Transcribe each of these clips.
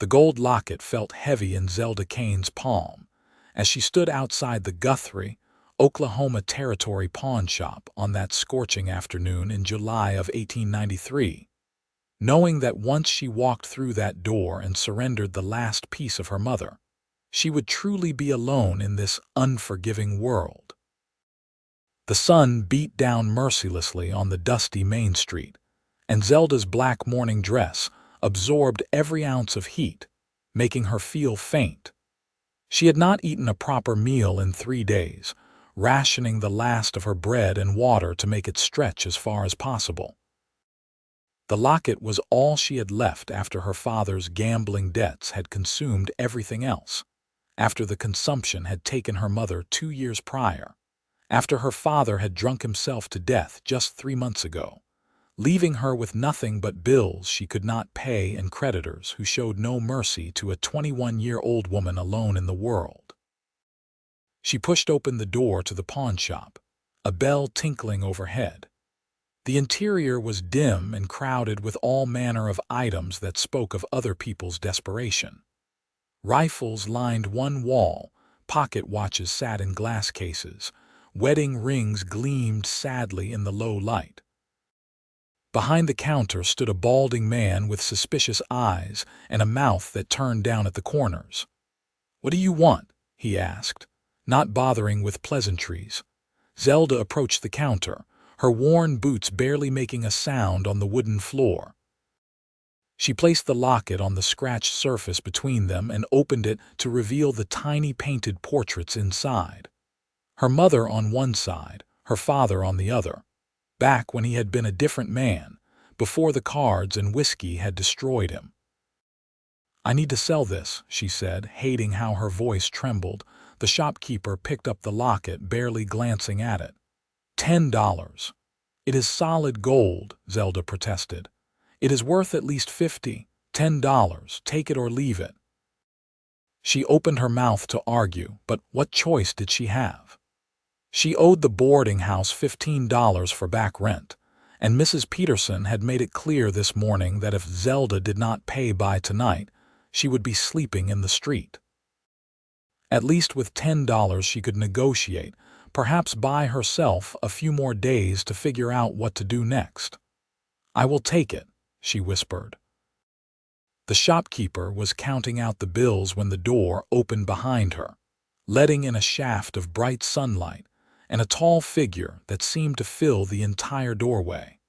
The gold locket felt heavy in Zelda Kane's palm as she stood outside the Guthrie, Oklahoma Territory pawnshop on that scorching afternoon in July of 1893, knowing that once she walked through that door and surrendered the last piece of her mother, she would truly be alone in this unforgiving world. The sun beat down mercilessly on the dusty Main Street, and Zelda's black morning dress absorbed every ounce of heat, making her feel faint. She had not eaten a proper meal in 3 days, rationing the last of her bread and water to make it stretch as far as possible. The locket was all she had left after her father's gambling debts had consumed everything else, after the consumption had taken her mother 2 years prior, after her father had drunk himself to death just 3 months ago, leaving her with nothing but bills she could not pay and creditors who showed no mercy to a 21-year-old woman alone in the world. She pushed open the door to the pawnshop, a bell tinkling overhead. The interior was dim and crowded with all manner of items that spoke of other people's desperation. Rifles lined one wall, pocket watches sat in glass cases, wedding rings gleamed sadly in the low light. Behind the counter stood a balding man with suspicious eyes and a mouth that turned down at the corners. "What do you want?" he asked, not bothering with pleasantries. Zelda approached the counter, her worn boots barely making a sound on the wooden floor. She placed the locket on the scratched surface between them and opened it to reveal the tiny painted portraits inside. Her mother on one side, her father on the other, back when he had been a different man, before the cards and whiskey had destroyed him. "I need to sell this," she said, hating how her voice trembled. The shopkeeper picked up the locket, barely glancing at it. $10. "It is solid gold," Zelda protested. "It is worth at least 50. $10. Take it or leave it." She opened her mouth to argue, but what choice did she have? She owed the boarding house $15 for back rent, and Mrs. Peterson had made it clear this morning that if Zelda did not pay by tonight, she would be sleeping in the street. At least with $10 she could negotiate, perhaps buy herself a few more days to figure out what to do next. "I will take it," she whispered. The shopkeeper was counting out the bills when the door opened behind her, letting in a shaft of bright sunlight and a tall figure that seemed to fill the entire doorway.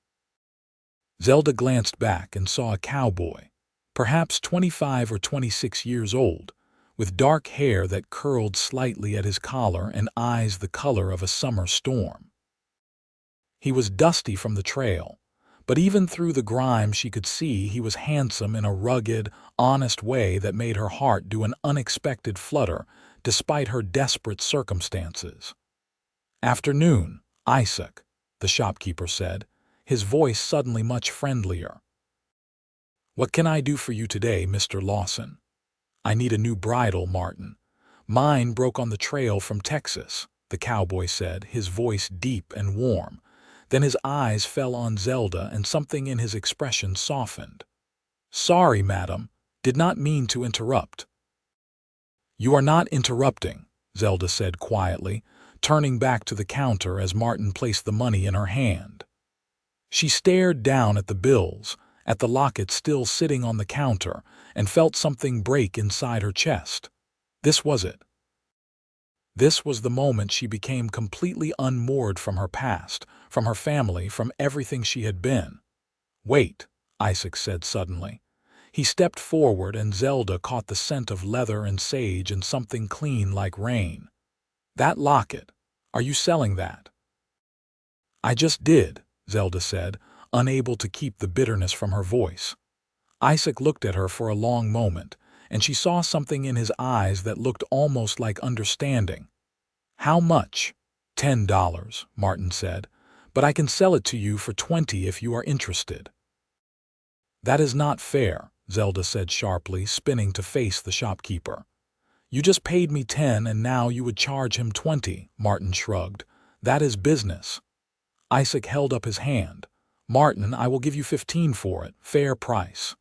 Zelda glanced back and saw a cowboy, perhaps 25 or 26 years old, with dark hair that curled slightly at his collar and eyes the color of a summer storm. He was dusty from the trail, but even through the grime she could see he was handsome in a rugged, honest way that made her heart do an unexpected flutter despite her desperate circumstances. "Afternoon, Isaac," the shopkeeper said, his voice suddenly much friendlier. "What can I do for you today, Mr. Lawson?" "I need a new bridle, Martin. Mine broke on the trail from Texas," the cowboy said, his voice deep and warm. Then his eyes fell on Zelda and something in his expression softened. "Sorry, madam. Did not mean to interrupt." "You are not interrupting," Zelda said quietly, turning back to the counter as Martin placed the money in her hand. She stared down at the bills, at the locket still sitting on the counter, and felt something break inside her chest. This was it. This was the moment she became completely unmoored from her past, from her family, from everything she had been. "Wait," Isaac said suddenly. He stepped forward and Zelda caught the scent of leather and sage and something clean like rain. "That locket. Are you selling that?" "I just did," Zelda said, unable to keep the bitterness from her voice. Isaac looked at her for a long moment, and she saw something in his eyes that looked almost like understanding. "How much?" $10, Martin said, "but I can sell it to you for 20 if you are interested." "That is not fair," Zelda said sharply, spinning to face the shopkeeper. "You just paid me 10 and now you would charge him 20, Martin shrugged. "That is business." Isaac held up his hand. "Martin, I will give you 15 for it, fair price."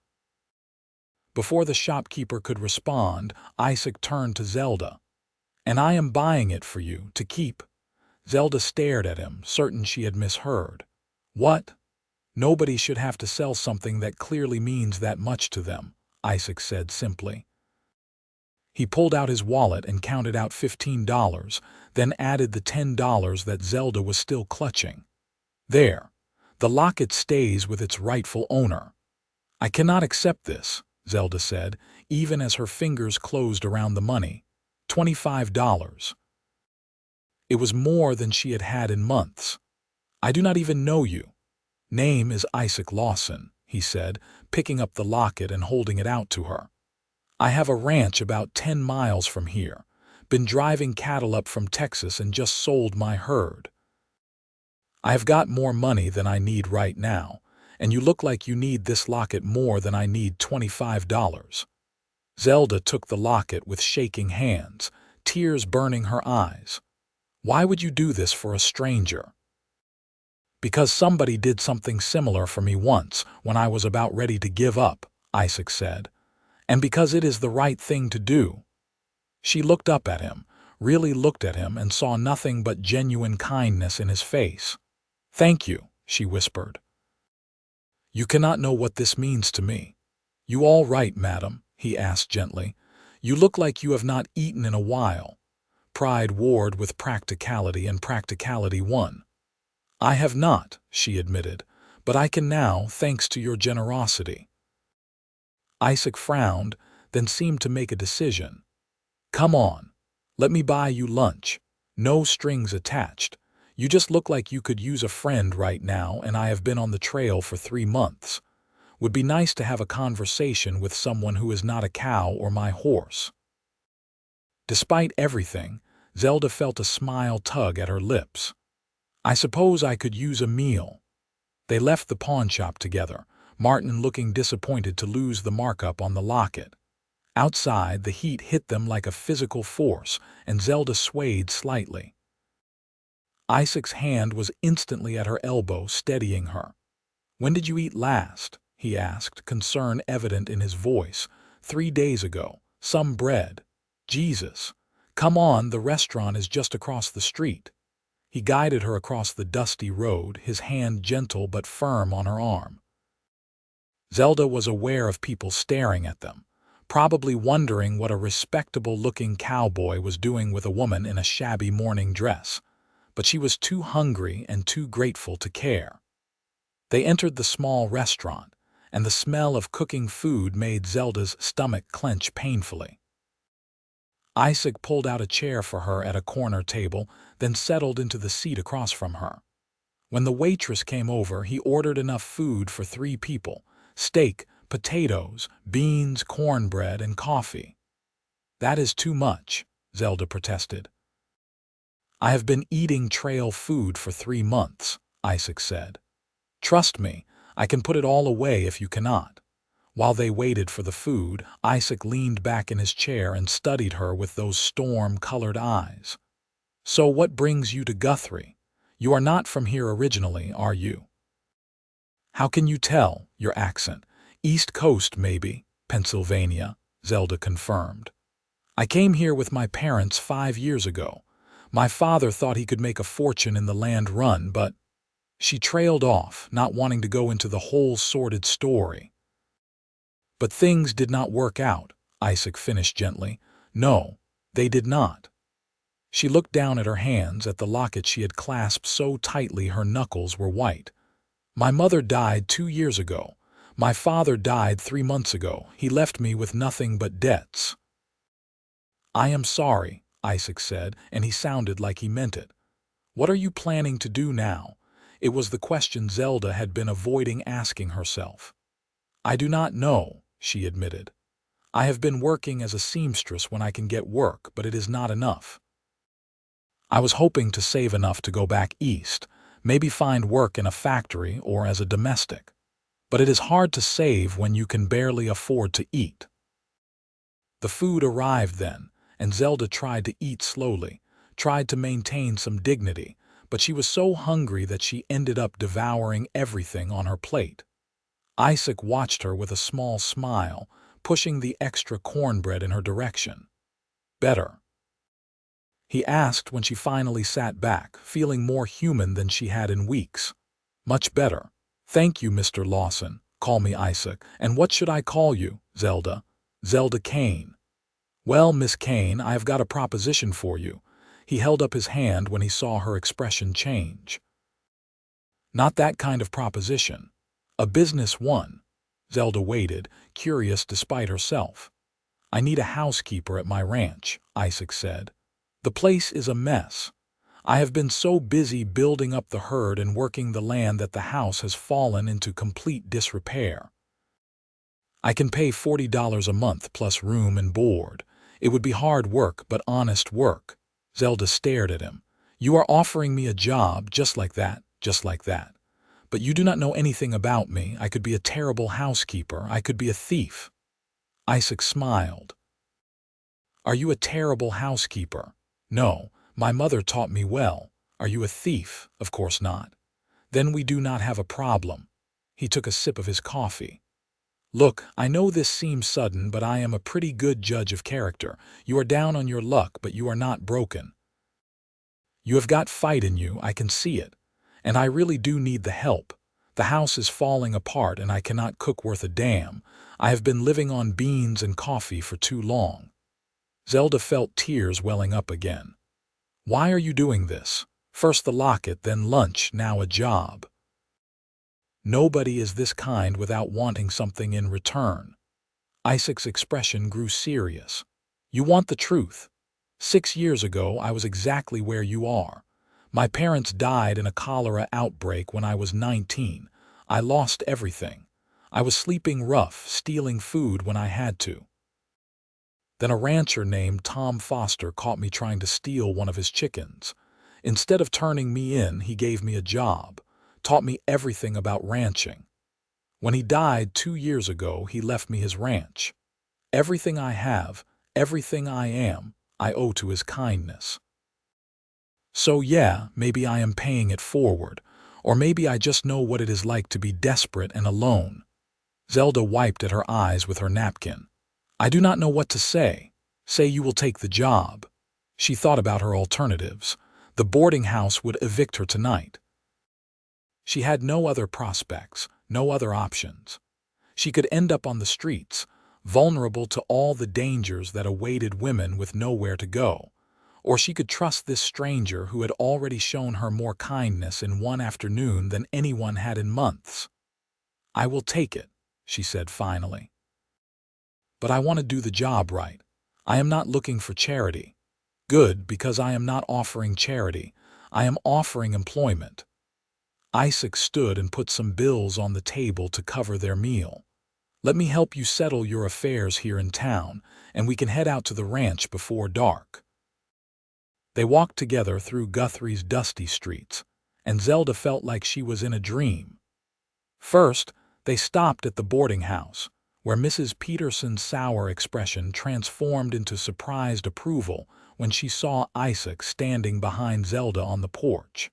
Before the shopkeeper could respond, Isaac turned to Zelda. "And I am buying it for you, to keep." Zelda stared at him, certain she had misheard. "What?" "Nobody should have to sell something that clearly means that much to them," Isaac said simply. He pulled out his wallet and counted out $15, then added the $10 that Zelda was still clutching. "There. The locket stays with its rightful owner." "I cannot accept this," Zelda said, even as her fingers closed around the money. $25. It was more than she had had in months. "I do not even know you." "Name is Isaac Lawson," he said, picking up the locket and holding it out to her. "I have a ranch about 10 miles from here. Been driving cattle up from Texas and just sold my herd. I have got more money than I need right now, and you look like you need this locket more than I need $25. Zelda took the locket with shaking hands, tears burning her eyes. "Why would you do this for a stranger?" "Because somebody did something similar for me once when I was about ready to give up," Isaac said. "And because it is the right thing to do." She looked up at him, really looked at him, and saw nothing but genuine kindness in his face. "Thank you," she whispered. "You cannot know what this means to me." "You all right, madam?" he asked gently. "You look like you have not eaten in a while." Pride warred with practicality, and practicality won. "I have not," she admitted, "but I can now, thanks to your generosity." Isaac frowned, then seemed to make a decision. "Come on. Let me buy you lunch. No strings attached. You just look like you could use a friend right now, and I have been on the trail for 3 months. Would be nice to have a conversation with someone who is not a cow or my horse." Despite everything, Zelda felt a smile tug at her lips. "I suppose I could use a meal." They left the pawnshop together, Martin looking disappointed to lose the markup on the locket. Outside, the heat hit them like a physical force, and Zelda swayed slightly. Isaac's hand was instantly at her elbow, steadying her. "When did you eat last?" he asked, concern evident in his voice. 3 days ago. Some bread." "Jesus. Come on, the restaurant is just across the street." He guided her across the dusty road, his hand gentle but firm on her arm. Zelda was aware of people staring at them, probably wondering what a respectable-looking cowboy was doing with a woman in a shabby morning dress, but she was too hungry and too grateful to care. They entered the small restaurant, and the smell of cooking food made Zelda's stomach clench painfully. Isaac pulled out a chair for her at a corner table, then settled into the seat across from her. When the waitress came over, he ordered enough food for 3 people: steak, potatoes, beans, cornbread, and coffee. "That is too much," Zelda protested. "I have been eating trail food for 3 months," Isaac said. "Trust me, I can put it all away if you cannot." While they waited for the food, Isaac leaned back in his chair and studied her with those storm-colored eyes. "So what brings you to Guthrie? You are not from here originally, are you?" "How can you tell? Your accent. East Coast, maybe. Pennsylvania," Zelda confirmed. "I came here with my parents 5 years ago. My father thought he could make a fortune in the land run, but—" She trailed off, not wanting to go into the whole sordid story. "But things did not work out," Isaac finished gently. "No, they did not." She looked down at her hands, at the locket she had clasped so tightly her knuckles were white. "My mother died 2 years ago. My father died 3 months ago. He left me with nothing but debts." "I am sorry," Isaac said, and he sounded like he meant it. "What are you planning to do now?" It was the question Zelda had been avoiding asking herself. "I do not know," she admitted. "I have been working as a seamstress when I can get work, but it is not enough. I was hoping to save enough to go back east, maybe find work in a factory or as a domestic. But it is hard to save when you can barely afford to eat." The food arrived then, and Zelda tried to eat slowly, tried to maintain some dignity, but she was so hungry that she ended up devouring everything on her plate. Isaac watched her with a small smile, pushing the extra cornbread in her direction. "Better?" he asked when she finally sat back, feeling more human than she had in weeks. "Much better. Thank you, Mr. Lawson. Call me Isaac. And what should I call you? Zelda?" "Zelda Kane." "Well, Miss Kane, I have got a proposition for you." He held up his hand when he saw her expression change. "Not that kind of proposition. A business one." Zelda waited, curious despite herself. "I need a housekeeper at my ranch," Isaac said. "The place is a mess. I have been so busy building up the herd and working the land that the house has fallen into complete disrepair. I can pay $40 a month plus room and board. It would be hard work, but honest work." Zelda stared at him. "You are offering me a job just like that, just like that. But you do not know anything about me. I could be a terrible housekeeper. I could be a thief." Isaac smiled. "Are you a terrible housekeeper?" "No, my mother taught me well." "Are you a thief?" "Of course not." "Then we do not have a problem." He took a sip of his coffee. "Look, I know this seems sudden, but I am a pretty good judge of character. You are down on your luck, but you are not broken. You have got fight in you, I can see it. And I really do need the help. The house is falling apart and I cannot cook worth a damn. I have been living on beans and coffee for too long." Zelda felt tears welling up again. "Why are you doing this? First the locket, then lunch, now a job. Nobody is this kind without wanting something in return." Isaac's expression grew serious. "You want the truth. 6 years ago, I was exactly where you are. My parents died in a cholera outbreak when I was 19. I lost everything. I was sleeping rough, stealing food when I had to. Then a rancher named Tom Foster caught me trying to steal one of his chickens. Instead of turning me in, he gave me a job, taught me everything about ranching. When he died 2 years ago, he left me his ranch. Everything I have, everything I am, I owe to his kindness. So yeah, maybe I am paying it forward, or maybe I just know what it is like to be desperate and alone." Zelda wiped at her eyes with her napkin. "I do not know what to say. Say you will take the job." She thought about her alternatives. The boarding house would evict her tonight. She had no other prospects, no other options. She could end up on the streets, vulnerable to all the dangers that awaited women with nowhere to go. Or she could trust this stranger who had already shown her more kindness in one afternoon than anyone had in months. "I will take it," she said finally. "But I want to do the job right. I am not looking for charity." "Good, because I am not offering charity. I am offering employment." Isaac stood and put some bills on the table to cover their meal. "Let me help you settle your affairs here in town, and we can head out to the ranch before dark." They walked together through Guthrie's dusty streets, and Zelda felt like she was in a dream. First, they stopped at the boarding house, where Mrs. Peterson's sour expression transformed into surprised approval when she saw Isaac standing behind Zelda on the porch.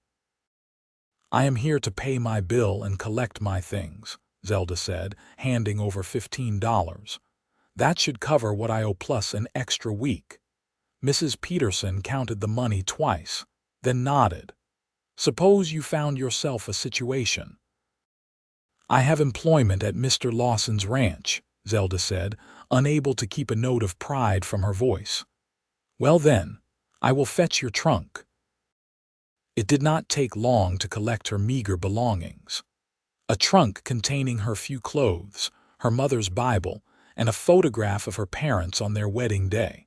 "I am here to pay my bill and collect my things," Zelda said, handing over $15. "That should cover what I owe plus an extra week." Mrs. Peterson counted the money twice, then nodded. "Suppose you found yourself a situation." "I have employment at Mr. Lawson's ranch," Zelda said, unable to keep a note of pride from her voice. "Well then, I will fetch your trunk." It did not take long to collect her meager belongings. A trunk containing her few clothes, her mother's Bible, and a photograph of her parents on their wedding day.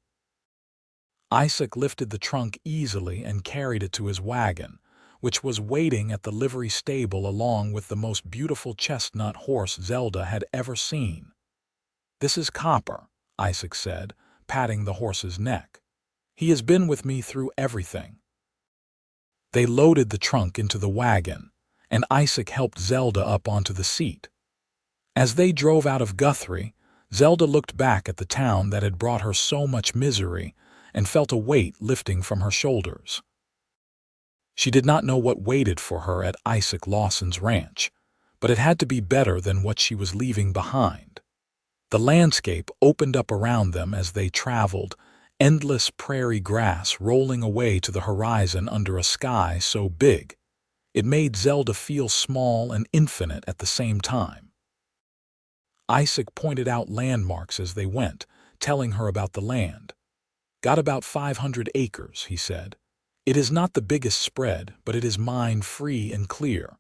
Isaac lifted the trunk easily and carried it to his wagon, which was waiting at the livery stable along with the most beautiful chestnut horse Zelda had ever seen. "This is Copper," Isaac said, patting the horse's neck. "He has been with me through everything." They loaded the trunk into the wagon, and Isaac helped Zelda up onto the seat. As they drove out of Guthrie, Zelda looked back at the town that had brought her so much misery and felt a weight lifting from her shoulders. She did not know what waited for her at Isaac Lawson's ranch, but it had to be better than what she was leaving behind. The landscape opened up around them as they traveled, endless prairie grass rolling away to the horizon under a sky so big it made Zelda feel small and infinite at the same time. Isaac pointed out landmarks as they went, telling her about the land. "Got about 500 acres," he said. "It is not the biggest spread, but it is mine free and clear.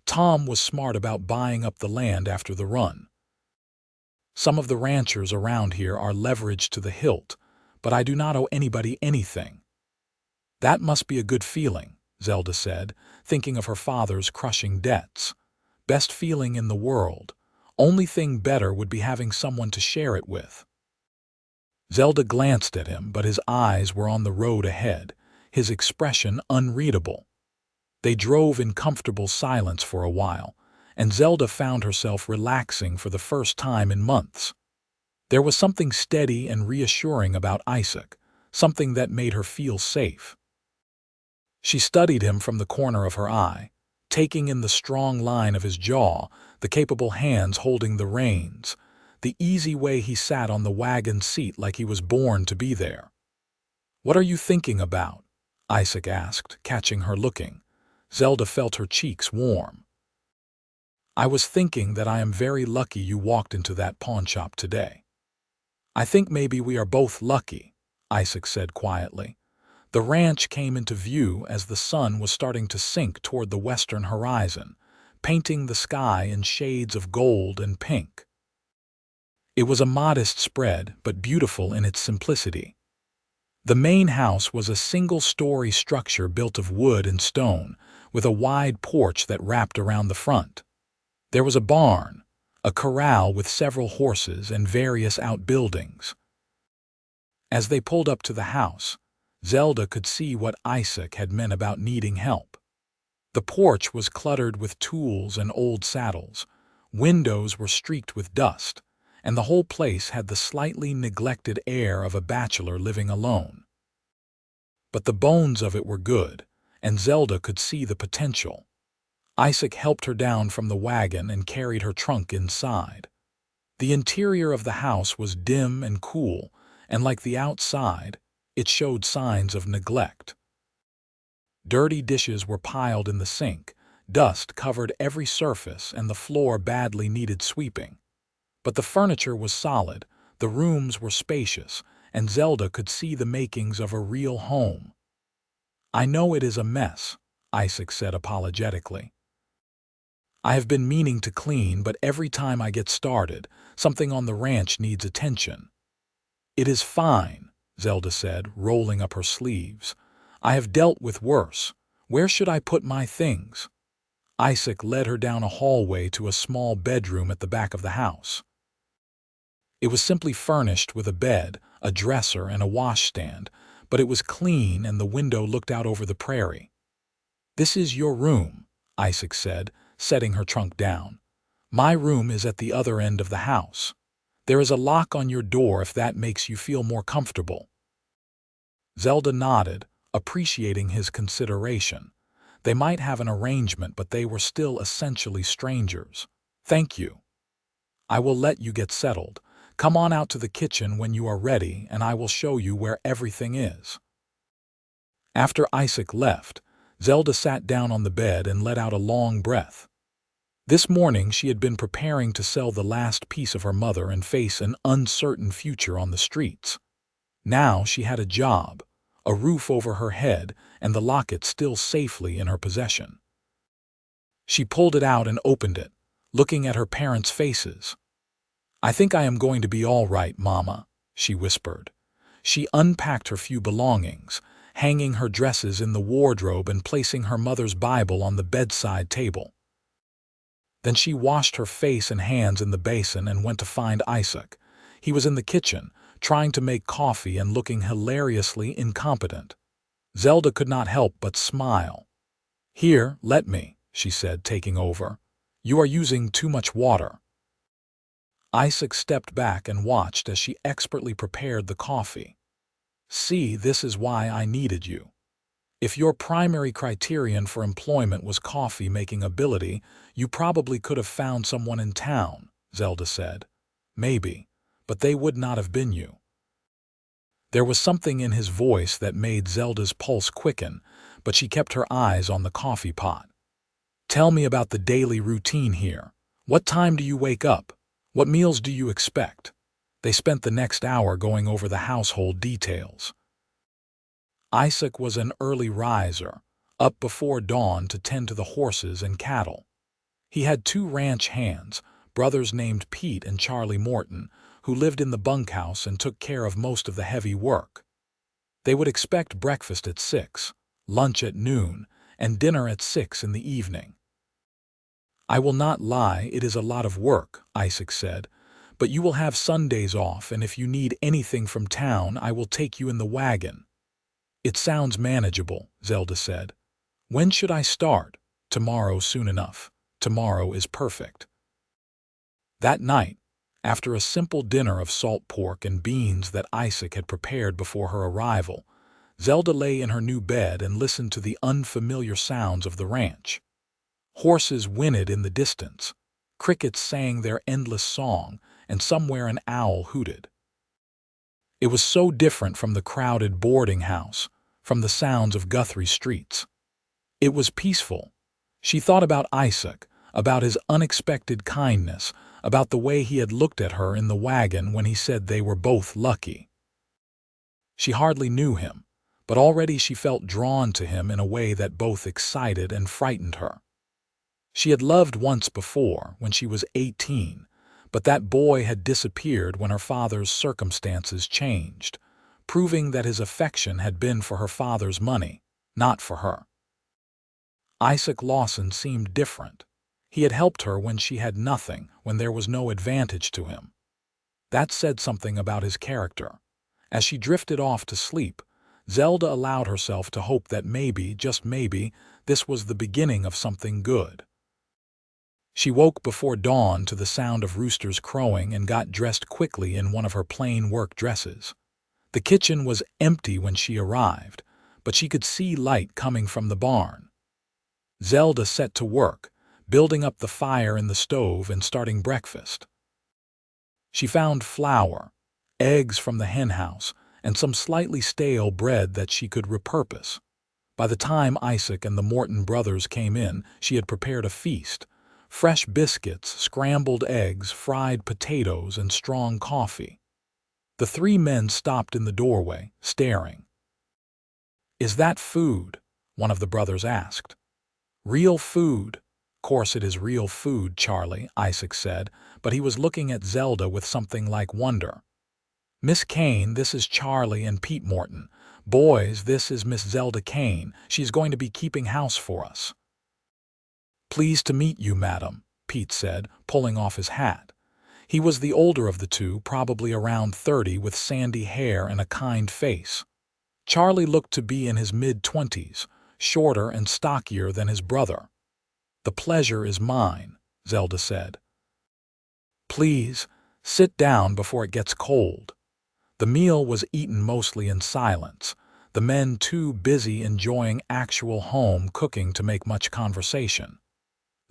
Tom was smart about buying up the land after the run. Some of the ranchers around here are leveraged to the hilt, but I do not owe anybody anything." "That must be a good feeling," Zelda said, thinking of her father's crushing debts. "Best feeling in the world. Only thing better would be having someone to share it with." Zelda glanced at him, but his eyes were on the road ahead, his expression unreadable. They drove in comfortable silence for a while, and Zelda found herself relaxing for the first time in months. There was something steady and reassuring about Isaac, something that made her feel safe. She studied him from the corner of her eye, taking in the strong line of his jaw, the capable hands holding the reins, the easy way he sat on the wagon seat like he was born to be there. "What are you thinking about?" Isaac asked, catching her looking. Zelda felt her cheeks warm. "I was thinking that I am very lucky you walked into that pawnshop today." "I think maybe we are both lucky," Isaac said quietly. The ranch came into view as the sun was starting to sink toward the western horizon, painting the sky in shades of gold and pink. It was a modest spread, but beautiful in its simplicity. The main house was a single-story structure built of wood and stone, with a wide porch that wrapped around the front. There was a barn, a corral with several horses and various outbuildings. As they pulled up to the house, Zelda could see what Isaac had meant about needing help. The porch was cluttered with tools and old saddles, windows were streaked with dust, and the whole place had the slightly neglected air of a bachelor living alone. But the bones of it were good, and Zelda could see the potential. Isaac helped her down from the wagon and carried her trunk inside. The interior of the house was dim and cool, and like the outside, it showed signs of neglect. Dirty dishes were piled in the sink, dust covered every surface, and the floor badly needed sweeping. But the furniture was solid, the rooms were spacious, and Zelda could see the makings of a real home. "I know it is a mess," Isaac said apologetically. "I have been meaning to clean, but every time I get started, something on the ranch needs attention." "It is fine," Zelda said, rolling up her sleeves. "I have dealt with worse. Where should I put my things?" Isaac led her down a hallway to a small bedroom at the back of the house. It was simply furnished with a bed, a dresser, and a washstand, but it was clean and the window looked out over the prairie. "This is your room," Isaac said, setting her trunk down. "My room is at the other end of the house. There is a lock on your door if that makes you feel more comfortable." Zelda nodded, appreciating his consideration. They might have an arrangement, but they were still essentially strangers. "Thank you. I will let you get settled. Come on out to the kitchen when you are ready, and I will show you where everything is." After Isaac left, Zelda sat down on the bed and let out a long breath. This morning she had been preparing to sell the last piece of her mother and face an uncertain future on the streets. Now she had a job, a roof over her head, and the locket still safely in her possession. She pulled it out and opened it, looking at her parents' faces. "I think I am going to be all right, Mama," she whispered. She unpacked her few belongings, hanging her dresses in the wardrobe and placing her mother's Bible on the bedside table. Then she washed her face and hands in the basin and went to find Isaac. He was in the kitchen, trying to make coffee and looking hilariously incompetent. Zelda could not help but smile. "Here, let me," she said, taking over. "You are using too much water." Isaac stepped back and watched as she expertly prepared the coffee. "See, this is why I needed you. If your primary criterion for employment was coffee-making ability, you probably could have found someone in town," Zelda said. "Maybe. but they would not have been you." There was something in his voice that made Zelda's pulse quicken, but she kept her eyes on the coffee pot. "Tell me about the daily routine here. What time do you wake up? What meals do you expect?" They spent the next hour going over the household details. Isaac was an early riser, up before dawn to tend to the horses and cattle. He had 2 ranch hands, brothers named Pete and Charlie Morton, who lived in the bunkhouse and took care of most of the heavy work. They would expect breakfast at 6, lunch at noon, and dinner at 6 in the evening. "I will not lie, it is a lot of work," Isaac said, "but you will have Sundays off, and if you need anything from town, I will take you in the wagon." "It sounds manageable," Zelda said. "When should I start?" "Tomorrow soon enough. Tomorrow is perfect." That night, after a simple dinner of salt pork and beans that Isaac had prepared before her arrival, Zelda lay in her new bed and listened to the unfamiliar sounds of the ranch. Horses whinnied in the distance, crickets sang their endless song, and somewhere an owl hooted. It was so different from the crowded boarding house, from the sounds of Guthrie streets. It was peaceful. She thought about Isaac, about his unexpected kindness, about the way he had looked at her in the wagon when he said they were both lucky. She hardly knew him, but already she felt drawn to him in a way that both excited and frightened her. She had loved once before, when she was 18, but that boy had disappeared when her father's circumstances changed, proving that his affection had been for her father's money, not for her. Isaac Lawson seemed different. He had helped her when she had nothing, when there was no advantage to him. That said something about his character. As she drifted off to sleep, Zelda allowed herself to hope that maybe, just maybe, this was the beginning of something good. She woke before dawn to the sound of roosters crowing and got dressed quickly in one of her plain work dresses. The kitchen was empty when she arrived, but she could see light coming from the barn. Zelda set to work, building up the fire in the stove and starting breakfast. She found flour, eggs from the henhouse, and some slightly stale bread that she could repurpose. By the time Isaac and the Morton brothers came in, she had prepared a feast: fresh biscuits, scrambled eggs, fried potatoes, and strong coffee. The 3 men stopped in the doorway, staring. "Is that food?" one of the brothers asked. "Real food." "Course it is real food, Charlie," Isaac said, but he was looking at Zelda with something like wonder. "Miss Kane, this is Charlie and Pete Morton. Boys, this is Miss Zelda Kane. She's going to be keeping house for us." "Pleased to meet you, madam," Pete said, pulling off his hat. He was the older of the two, probably around 30, with sandy hair and a kind face. Charlie looked to be in his mid-20s, shorter and stockier than his brother. "The pleasure is mine," Zelda said. "Please, sit down before it gets cold." The meal was eaten mostly in silence, the men too busy enjoying actual home cooking to make much conversation.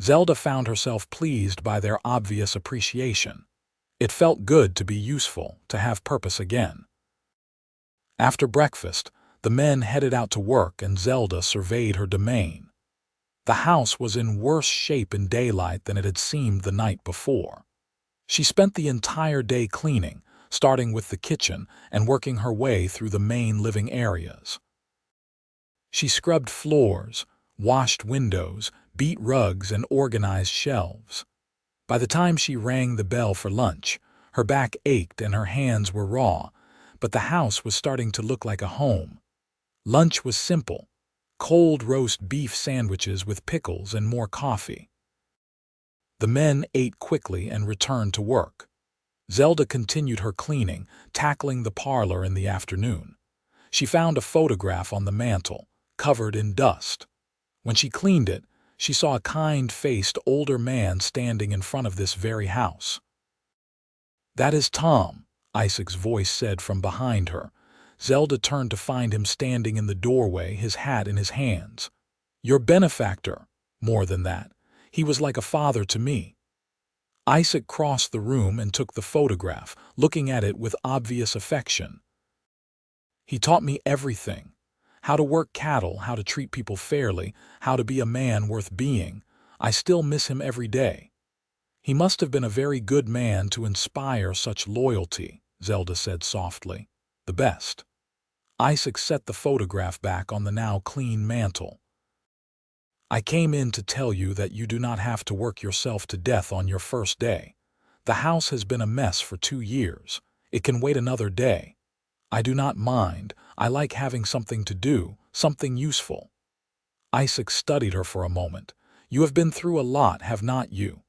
Zelda found herself pleased by their obvious appreciation. It felt good to be useful, to have purpose again. After breakfast, the men headed out to work and Zelda surveyed her domain. The house was in worse shape in daylight than it had seemed the night before. She spent the entire day cleaning, starting with the kitchen and working her way through the main living areas. She scrubbed floors, washed windows, beat rugs, and organized shelves. By the time she rang the bell for lunch, her back ached and her hands were raw, but the house was starting to look like a home. Lunch was simple: cold roast beef sandwiches with pickles and more coffee. The men ate quickly and returned to work. Zelda continued her cleaning, tackling the parlor in the afternoon. She found a photograph on the mantel, covered in dust. When she cleaned it, she saw a kind-faced older man standing in front of this very house. "That is Tom," Isaac's voice said from behind her. Zelda turned to find him standing in the doorway, his hat in his hands. "Your benefactor. More than that. He was like a father to me." Isaac crossed the room and took the photograph, looking at it with obvious affection. He taught me everything. How to work cattle, how to treat people fairly, how to be a man worth being. I still miss him every day. He must have been a very good man to inspire such loyalty, Zelda said softly. The best. Isaac set the photograph back on the now clean mantel. I came in to tell you that you do not have to work yourself to death on your first day. The house has been a mess for 2 years. It can wait another day. I do not mind. I like having something to do, something useful. Isaac studied her for a moment. You have been through a lot, have not you?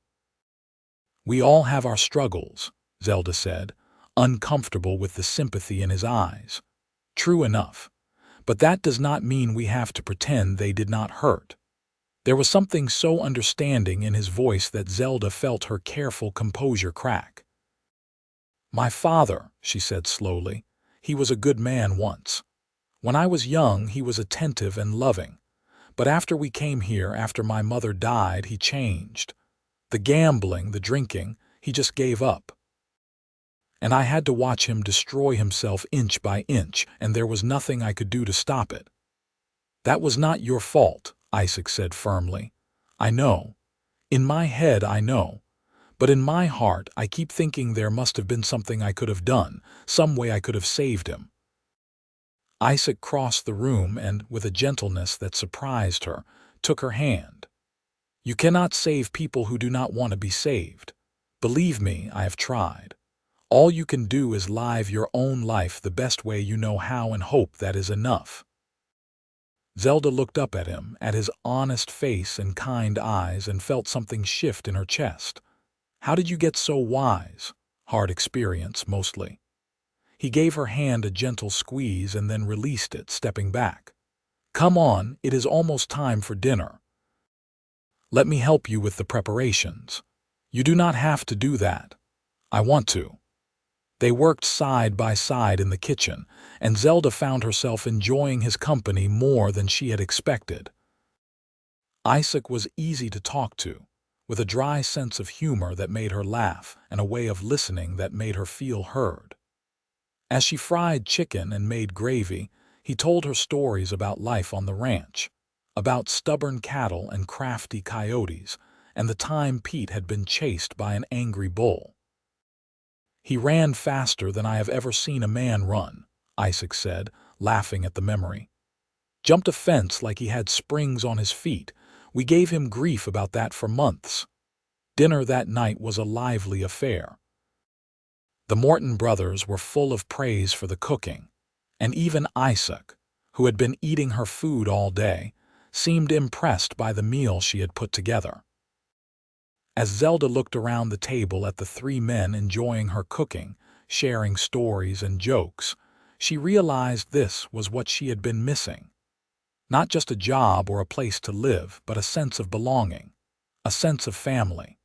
We all have our struggles, Zelda said, uncomfortable with the sympathy in his eyes. True enough. But that does not mean we have to pretend they did not hurt. There was something so understanding in his voice that Zelda felt her careful composure crack. My father, she said slowly, he was a good man once. When I was young, he was attentive and loving. But after we came here, after my mother died, he changed. The gambling, the drinking, he just gave up. And I had to watch him destroy himself inch by inch, and there was nothing I could do to stop it. That was not your fault, Isaac said firmly. I know. In my head, I know. But in my heart, I keep thinking there must have been something I could have done, some way I could have saved him. Isaac crossed the room and, with a gentleness that surprised her, took her hand. You cannot save people who do not want to be saved. Believe me, I have tried. All you can do is live your own life the best way you know how and hope that is enough. Zelda looked up at him, at his honest face and kind eyes, and felt something shift in her chest. How did you get so wise? Hard experience, mostly. He gave her hand a gentle squeeze and then released it, stepping back. Come on, it is almost time for dinner. Let me help you with the preparations. You do not have to do that. I want to. They worked side by side in the kitchen, and Zelda found herself enjoying his company more than she had expected. Isaac was easy to talk to, with a dry sense of humor that made her laugh and a way of listening that made her feel heard. As she fried chicken and made gravy, he told her stories about life on the ranch, about stubborn cattle and crafty coyotes, and the time Pete had been chased by an angry bull. He ran faster than I have ever seen a man run, Isaac said, laughing at the memory. Jumped a fence like he had springs on his feet. We gave him grief about that for months. Dinner that night was a lively affair. The Morton brothers were full of praise for the cooking, and even Isaac, who had been eating her food all day, seemed impressed by the meal she had put together. As Zelda looked around the table at the 3 men enjoying her cooking, sharing stories and jokes, she realized this was what she had been missing. Not just a job or a place to live, but a sense of belonging, a sense of family.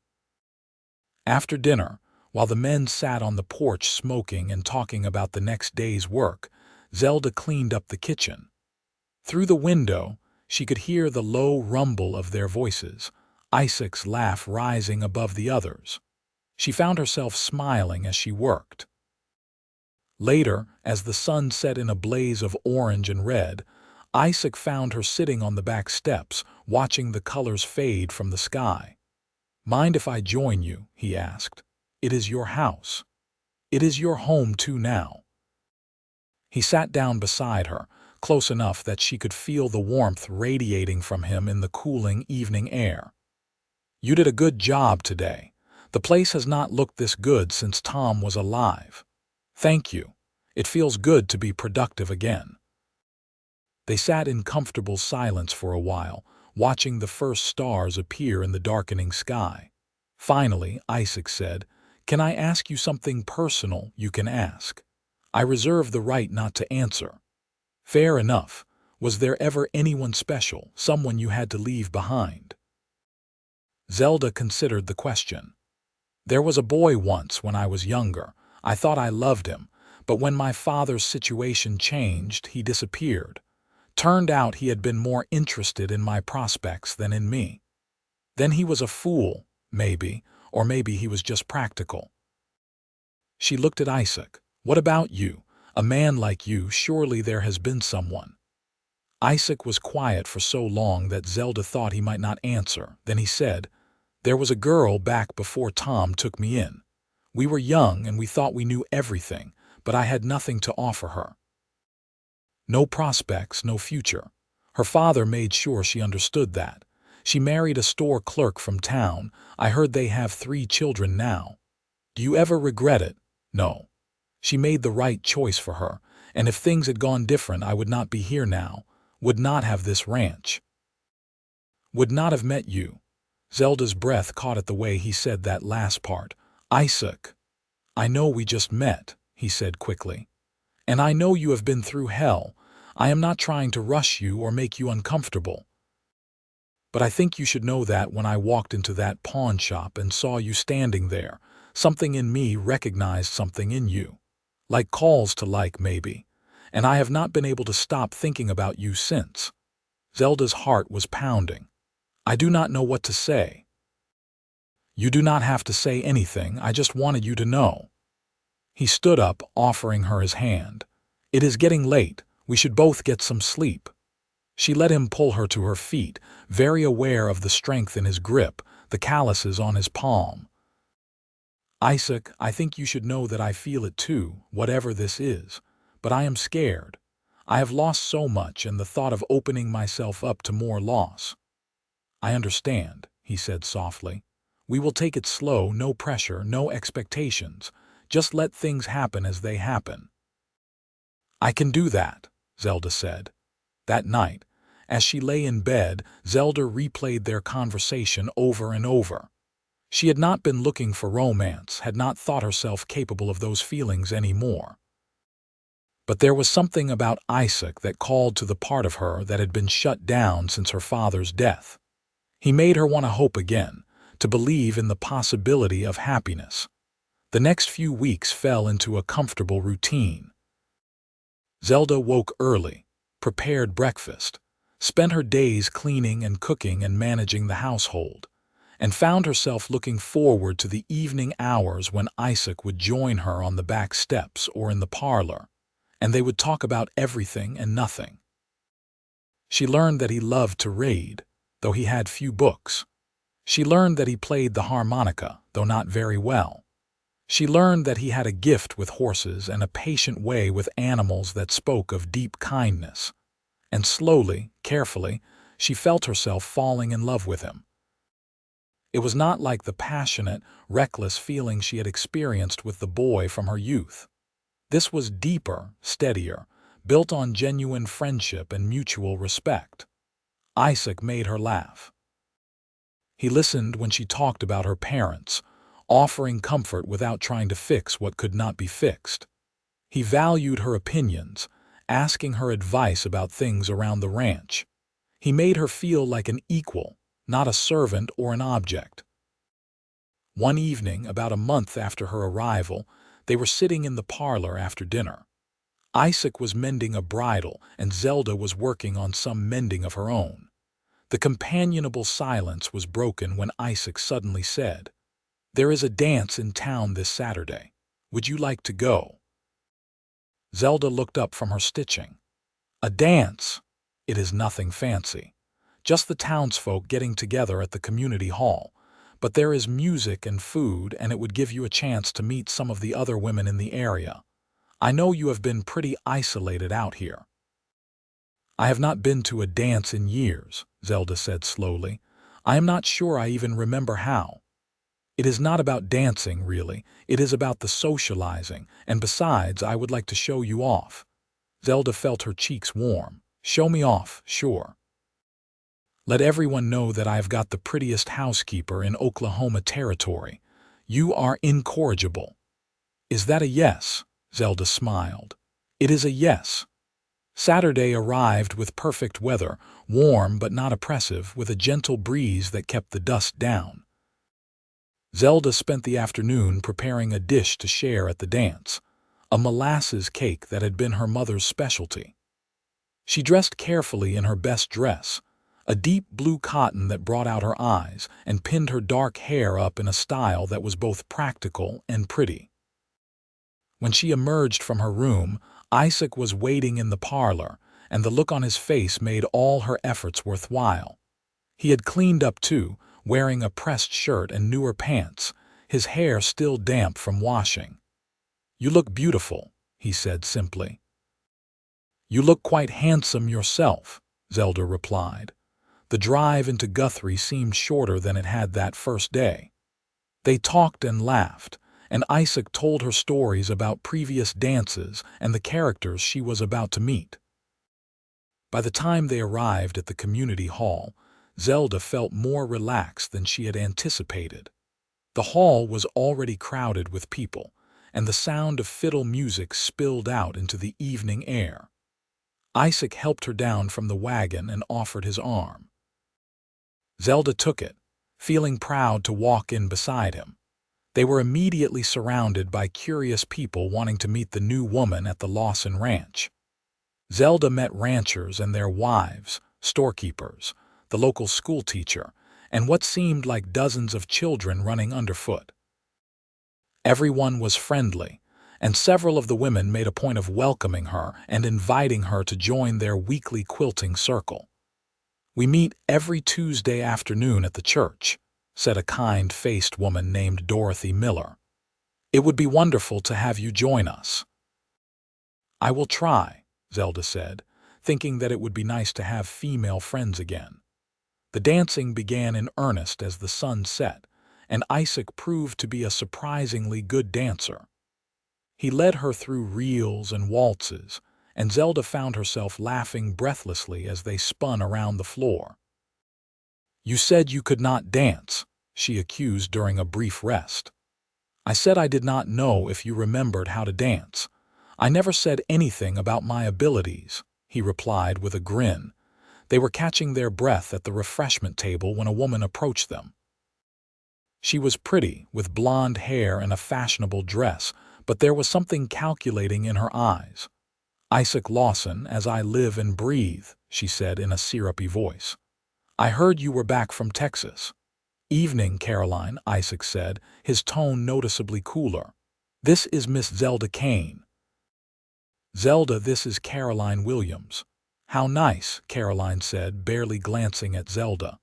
After dinner, while the men sat on the porch smoking and talking about the next day's work, Zelda cleaned up the kitchen. Through the window, she could hear the low rumble of their voices, Isaac's laugh rising above the others. She found herself smiling as she worked. Later, as the sun set in a blaze of orange and red, Isaac found her sitting on the back steps, watching the colors fade from the sky. Mind if I join you? He asked. It is your house. It is your home too now. He sat down beside her, close enough that she could feel the warmth radiating from him in the cooling evening air. You did a good job today. The place has not looked this good since Tom was alive. Thank you. It feels good to be productive again. They sat in comfortable silence for a while, watching the first stars appear in the darkening sky. Finally, Isaac said, Can I ask you something personal? You can ask. I reserve the right not to answer. Fair enough. Was there ever anyone special, someone you had to leave behind? Zelda considered the question. There was a boy once when I was younger. I thought I loved him, but when my father's situation changed, he disappeared. Turned out he had been more interested in my prospects than in me. Then he was a fool, maybe, or maybe he was just practical. She looked at Isaac. What about you? A man like you, surely there has been someone. Isaac was quiet for so long that Zelda thought he might not answer. Then he said, "There was a girl back before Tom took me in. We were young and we thought we knew everything, but I had nothing to offer her. No prospects, no future. Her father made sure she understood that. She married a store clerk from town. I heard they have 3 children now. Do you ever regret it? No. She made the right choice for her, and if things had gone different, I would not be here now, would not have this ranch, would not have met you." Zelda's breath caught at the way he said that last part. "Isaac, I know we just met," he said quickly. "And I know you have been through hell. I am not trying to rush you or make you uncomfortable. But I think you should know that when I walked into that pawn shop and saw you standing there, something in me recognized something in you. Like calls to like, maybe. And I have not been able to stop thinking about you since." Zelda's heart was pounding. "I do not know what to say." "You do not have to say anything. I just wanted you to know." He stood up, offering her his hand. "It is getting late. We should both get some sleep." She let him pull her to her feet, very aware of the strength in his grip, the calluses on his palm. "Isaac, I think you should know that I feel it too, whatever this is. But I am scared. I have lost so much, and the thought of opening myself up to more loss." "I understand," he said softly. "We will take it slow, no pressure, no expectations. Just let things happen as they happen." "I can do that," Zelda said. That night, as she lay in bed, Zelda replayed their conversation over and over. She had not been looking for romance, had not thought herself capable of those feelings anymore. But there was something about Isaac that called to the part of her that had been shut down since her father's death. He made her want to hope again, to believe in the possibility of happiness. The next few weeks fell into a comfortable routine. Zelda woke early, prepared breakfast, spent her days cleaning and cooking and managing the household, and found herself looking forward to the evening hours when Isaac would join her on the back steps or in the parlor, and they would talk about everything and nothing. She learned that he loved to read, though he had few books. She learned that he played the harmonica, though not very well. She learned that he had a gift with horses and a patient way with animals that spoke of deep kindness. And slowly, carefully, she felt herself falling in love with him. It was not like the passionate, reckless feeling she had experienced with the boy from her youth. This was deeper, steadier, built on genuine friendship and mutual respect. Isaac made her laugh. He listened when she talked about her parents, offering comfort without trying to fix what could not be fixed. He valued her opinions, asking her advice about things around the ranch. He made her feel like an equal, not a servant or an object. One evening, about a month after her arrival, they were sitting in the parlor after dinner. Isaac was mending a bridle, and Zelda was working on some mending of her own. The companionable silence was broken when Isaac suddenly said, "There is a dance in town this Saturday. Would you like to go?" Zelda looked up from her stitching. "A dance? It is nothing fancy. Just the townsfolk getting together at the community hall. But there is music and food, and it would give you a chance to meet some of the other women in the area. I know you have been pretty isolated out here." "I have not been to a dance in years," Zelda said slowly. "I am not sure I even remember how. It is not about dancing, really. It is about the socializing, and besides, I would like to show you off." Zelda felt her cheeks warm. "Show me off, sure. Let everyone know that I have got the prettiest housekeeper in Oklahoma territory. You are incorrigible." "Is that a yes?" Zelda smiled. "It is a yes." Saturday arrived with perfect weather, warm but not oppressive, with a gentle breeze that kept the dust down. Zelda spent the afternoon preparing a dish to share at the dance, a molasses cake that had been her mother's specialty. She dressed carefully in her best dress, a deep blue cotton that brought out her eyes and pinned her dark hair up in a style that was both practical and pretty. When she emerged from her room, Isaac was waiting in the parlor, and the look on his face made all her efforts worthwhile. He had cleaned up too, wearing a pressed shirt and newer pants, his hair still damp from washing. "You look beautiful," he said simply. "You look quite handsome yourself," Zelda replied. The drive into Guthrie seemed shorter than it had that first day. They talked and laughed, and Isaac told her stories about previous dances and the characters she was about to meet. By the time they arrived at the community hall, Zelda felt more relaxed than she had anticipated. The hall was already crowded with people, and the sound of fiddle music spilled out into the evening air. Isaac helped her down from the wagon and offered his arm. Zelda took it, feeling proud to walk in beside him. They were immediately surrounded by curious people wanting to meet the new woman at the Lawson ranch. Zelda met ranchers and their wives, storekeepers, the local schoolteacher, and what seemed like dozens of children running underfoot. Everyone was friendly, and several of the women made a point of welcoming her and inviting her to join their weekly quilting circle. "We meet every Tuesday afternoon at the church," said a kind-faced woman named Dorothy Miller. "It would be wonderful to have you join us." "I will try," Zelda said, thinking that it would be nice to have female friends again. The dancing began in earnest as the sun set, and Isaac proved to be a surprisingly good dancer. He led her through reels and waltzes, and Zelda found herself laughing breathlessly as they spun around the floor. "You said you could not dance," she accused during a brief rest. "I said I did not know if you remembered how to dance. I never said anything about my abilities," he replied with a grin. They were catching their breath at the refreshment table when a woman approached them. She was pretty, with blonde hair and a fashionable dress, but there was something calculating in her eyes. "Isaac Lawson, as I live and breathe," she said in a syrupy voice. "I heard you were back from Texas." "Evening, Caroline," Isaac said, his tone noticeably cooler. "This is Miss Zelda Kane." "Zelda, this is Caroline Williams." "How nice," Caroline said, barely glancing at Zelda.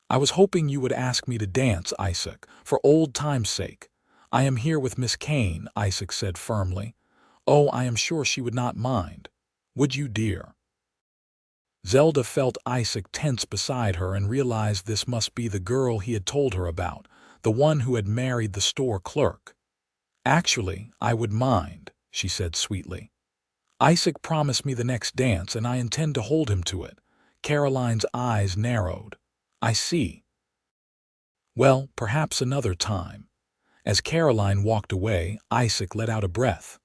"I was hoping you would ask me to dance, Isaac, for old time's sake." "I am here with Miss Kane," Isaac said firmly. "Oh, I am sure she would not mind. Would you, dear?" Zelda felt Isaac tense beside her and realized this must be the girl he had told her about, the one who had married the store clerk. "Actually, I would mind," she said sweetly. "Isaac promised me the next dance, and I intend to hold him to it." Caroline's eyes narrowed. "I see. Well, perhaps another time." As Caroline walked away, Isaac let out a breath.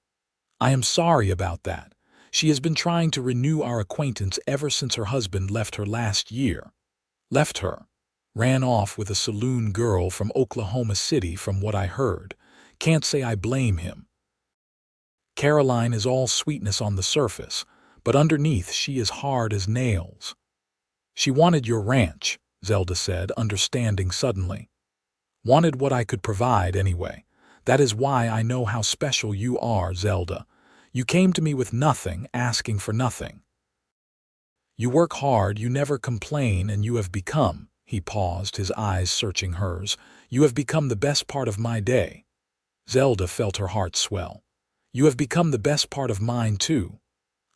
"I am sorry about that. She has been trying to renew our acquaintance ever since her husband left her last year." "Left her?" "Ran off with a saloon girl from Oklahoma City, from what I heard. Can't say I blame him. Caroline is all sweetness on the surface, but underneath she is hard as nails." "She wanted your ranch," Zelda said, understanding suddenly. "Wanted what I could provide, anyway. That is why I know how special you are, Zelda. You came to me with nothing, asking for nothing. You work hard, you never complain, and you have become," he paused, his eyes searching hers, "you have become the best part of my day." Zelda felt her heart swell. "You have become the best part of mine, too."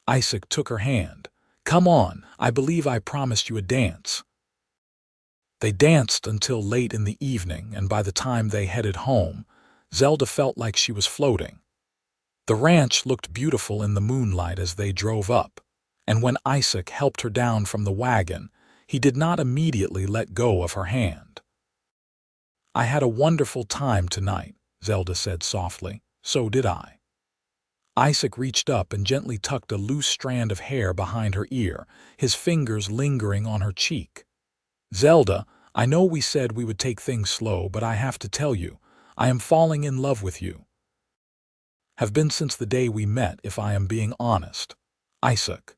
Isaac took her hand. "Come on, I believe I promised you a dance." They danced until late in the evening, and by the time they headed home, Zelda felt like she was floating. The ranch looked beautiful in the moonlight as they drove up, and when Isaac helped her down from the wagon, he did not immediately let go of her hand. "I had a wonderful time tonight," Zelda said softly. "So did I." Isaac reached up and gently tucked a loose strand of hair behind her ear, his fingers lingering on her cheek. "Zelda, I know we said we would take things slow, but I have to tell you, I am falling in love with you. Have been since the day we met, if I am being honest." "Isaac."